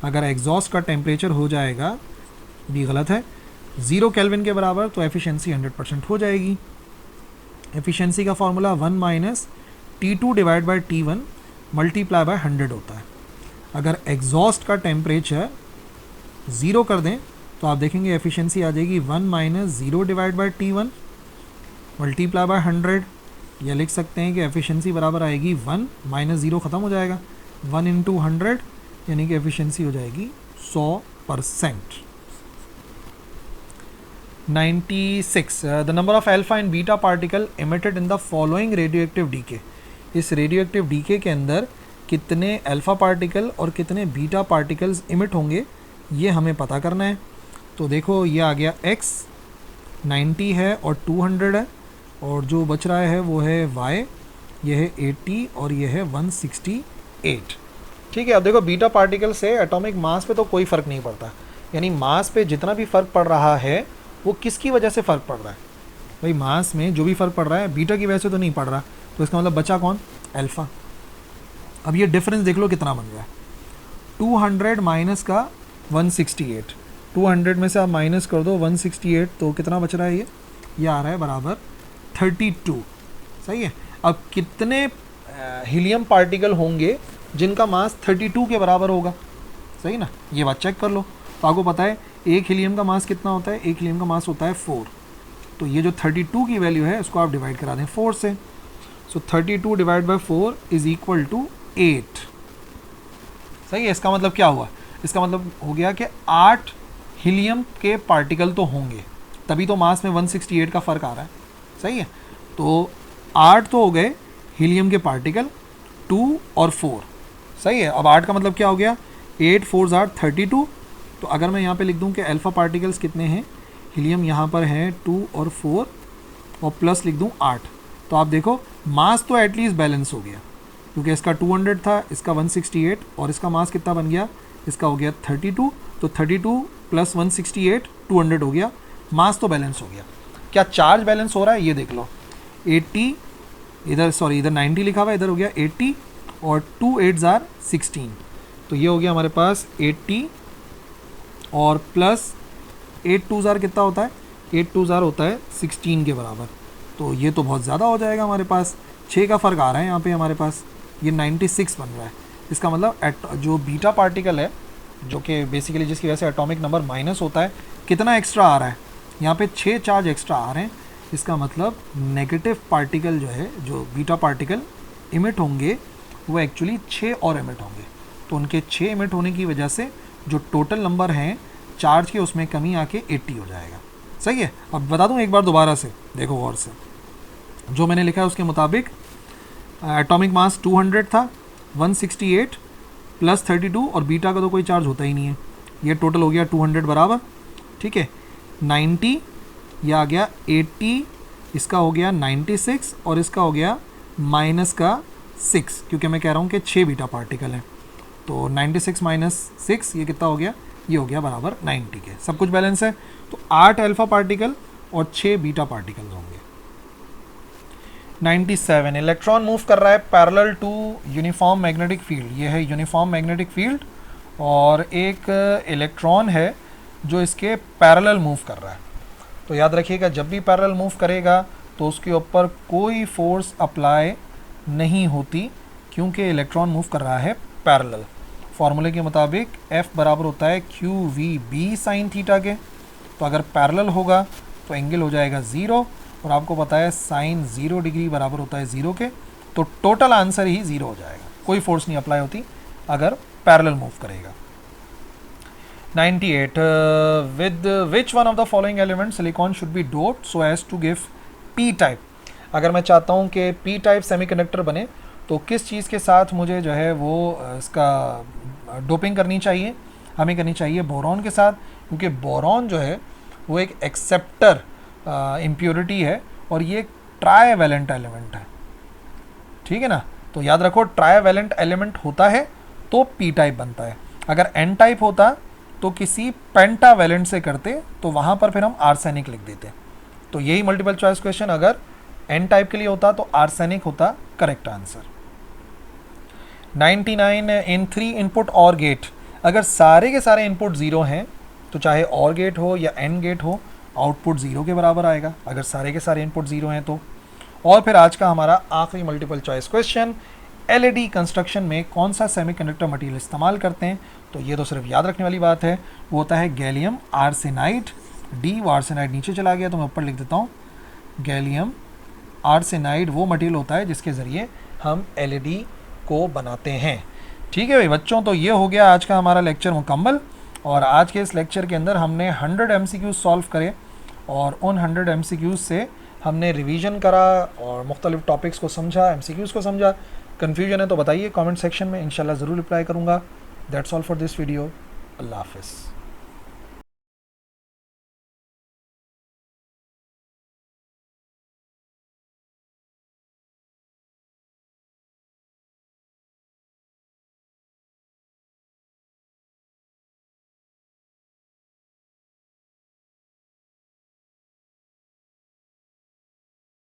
अगर एग्जॉस्ट का टेम्परेचर हो जाएगा, भी गलत है, 0 केल्विन के बराबर, तो एफिशिएंसी 100% हो जाएगी। एफिशिएंसी का formula 1 - T2 divide by T1 multiply by 100 होता है। अगर एग्जॉस्ट का टेम्परेचर 0 कर दें तो आप देखेंगे एफिशिएंसी आ जाएगी 1 - 0 divide by T1 multiply by 100, या लिख सकते हैं कि एफिशिएंसी बराबर आएगी 1 - 0 ख़त्म हो जाएगा, 1 × 100, यानी कि एफिशिएंसी हो जाएगी 100%। 96 the number of alpha and beta particle emitted in the following radioactive decay. इस रेडियोएक्टिव डीके के अंदर कितने अल्फा पार्टिकल और कितने बीटा पार्टिकल्स इमिट होंगे, ये हमें पता करना है। तो देखो ये आ गया x 90 है और 200 है, और जो बच रहा है वो है y, ये है 80 और ये है 168। ठीक है, अब देखो बीटा पार्टिकल से एटॉमिक मास पे तो कोई फ़र्क नहीं पड़ता, यानी मास पे जितना भी फ़र्क पड़ रहा है वो किसकी वजह से फ़र्क पड़ रहा है, भाई मास में जो भी फ़र्क पड़ रहा है बीटा की वजह से तो नहीं पड़ रहा, तो इसका मतलब बचा कौन, अल्फ़ा। अब ये डिफरेंस देख लो कितना बन रहा है, 200 माइनस का 168, 200 में से आप माइनस कर दो 168, तो कितना बच रहा है, ये आ रहा है बराबर 32। सही है, अब कितने हीलियम पार्टिकल होंगे जिनका मास 32 के बराबर होगा, सही ना, ये बात चेक कर लो। तो आपको पता है एक हीलियम का मास कितना होता है, एक हीलियम का मास होता है 4, तो ये जो 32 की वैल्यू है उसको आप डिवाइड करा दें 4 से, so 32 divide by 4 is equal to 8। सही है, इसका मतलब क्या हुआ, इसका मतलब हो गया कि 8 हीलियम के पार्टिकल तो होंगे, तभी तो मास में 168 का फ़र्क आ रहा है। सही है, तो 8 तो हो गए हीलियम के पार्टिकल, 2 और 4। सही है, अब 8 का मतलब क्या हो गया, 8 4s are 32। तो अगर मैं यहाँ पे लिख दूँ कि अल्फ़ा पार्टिकल्स कितने हैं, हीलियम यहाँ पर हैं 2 और 4, और प्लस लिख दूँ 8, तो आप देखो मास तो एटलीस्ट बैलेंस हो गया, क्योंकि इसका 200 था, इसका 168, और इसका मास कितना बन गया, इसका हो गया 32, तो 32 + 168 200 हो गया, मास तो बैलेंस हो गया। क्या चार्ज बैलेंस हो रहा है, ये देख लो, 80 इधर, सॉरी इधर 90 लिखा हुआ है, इधर हो गया 80, और 2 8s are 16, तो ये हो गया हमारे पास 80 और प्लस 8 2s are कितना होता है, 8 2s are होता है 16 के बराबर, तो ये तो बहुत ज़्यादा हो जाएगा, हमारे पास 6 का फ़र्क आ रहा है यहाँ पे हमारे पास, ये 96 बन रहा है। इसका मतलब जो बीटा पार्टिकल है, जो कि बेसिकली जिसकी वजह से एटॉमिक नंबर माइनस होता है, कितना एक्स्ट्रा आ रहा है, यहाँ पे 6 चार्ज एक्स्ट्रा आ रहे हैं। इसका मतलब नेगेटिव पार्टिकल जो है, जो बीटा पार्टिकल इमिट होंगे वो एक्चुअली 6 और इमिट होंगे, तो उनके 6 इमिट होने की वजह से जो टोटल नंबर हैं चार्ज के उसमें कमी आके 80 हो जाएगा। सही है, अब बता दूं एक बार दोबारा से, देखो गौर से, जो मैंने लिखा है उसके मुताबिक एटॉमिक मास 200 था, 168 + 32, और बीटा का तो कोई चार्ज होता ही नहीं है, ये टोटल हो गया 200 बराबर। ठीक है, 90 यह आ गया 80, इसका हो गया 96, और इसका हो गया माइनस का 6, क्योंकि मैं कह रहा हूँ कि 6 बीटा पार्टिकल हैं, तो 96 - 6 ये कितना हो गया, ये हो गया बराबर 90 के। सब कुछ बैलेंस है, तो 8 अल्फ़ा पार्टिकल और 6 बीटा पार्टिकल होंगे। 97 इलेक्ट्रॉन मूव कर रहा है parallel to uniform magnetic field, ये है यूनिफॉर्म मैग्नेटिक फील्ड, और एक इलेक्ट्रॉन है जो इसके पैरेलल मूव कर रहा है। तो याद रखिएगा, जब भी पैरेलल मूव करेगा तो उसके ऊपर कोई फोर्स अप्लाई नहीं होती, क्योंकि इलेक्ट्रॉन मूव कर रहा है पैरेलल। फॉर्मूले के मुताबिक F बराबर होता है QVB sin थीटा के, तो अगर पैरेलल होगा तो एंगल हो जाएगा 0, और आपको पता है साइन 0 डिग्री बराबर होता है 0 के, तो टोटल आंसर ही 0 हो जाएगा, कोई फोर्स नहीं अप्लाई होती अगर पैरेलल मूव करेगा। 98 with which one of the following element silicon should be doped so as to give P type. अगर मैं चाहता हूँ कि पी टाइप सेमीकंडक्टर बने तो किस चीज़ के साथ मुझे जो है वो इसका डोपिंग करनी चाहिए, हमें करनी चाहिए बोरॉन के साथ, क्योंकि बोरॉन जो है वो एक एक्सेप्टर इम्प्योरिटी है और ये एक ट्राईवैलेंट एलिमेंट है, ठीक है ना। तो याद रखो ट्राईवैलेंट एलिमेंट होता है तो पी टाइप बनता है, अगर एन टाइप होता तो किसी पेंटावैलेंट से करते तो वहाँ पर फिर हम आर्सेनिक लिख देते। तो यही मल्टीपल चॉइस क्वेश्चन अगर एन टाइप के लिए होता तो आर्सेनिक होता correct answer. 99 in 3 input OR gate, अगर सारे के सारे इनपुट 0 हैं तो चाहे और गेट हो या एन गेट हो आउटपुट 0 के बराबर आएगा, अगर सारे के सारे इनपुट 0 हैं तो। और फिर आज का हमारा आखिरी multiple choice question, LED construction में कौन सा सेमीकंडक्टर मटेरियल इस्तेमाल करते हैं, तो ये तो सिर्फ याद रखने वाली बात है, वो होता है गैलियम आर्सेनाइड। डी वो आर्सेनाइड नीचे चला गया तो मैं ऊपर लिख देता हूँ, गैलियम आर्सेनाइड वो मटेरियल होता है जिसके ज़रिए हम एलईडी को बनाते हैं। ठीक है भाई बच्चों, तो ये हो गया आज का हमारा लेक्चर मुकम्मल, और आज के इस लेक्चर के अंदर हमने 100 MCQs सॉल्व करे, और उन 100 MCQs से हमने रिवीजन करा और मुख्तलिफ टॉपिक्स को समझा, MCQs को समझा। कन्फ्यूजन है तो बताइए कमेंट सेक्शन में, इंशाल्लाह ज़रूर रिप्लाई करूँगा। That's all for this video. अल्लाह हाफ़िज़।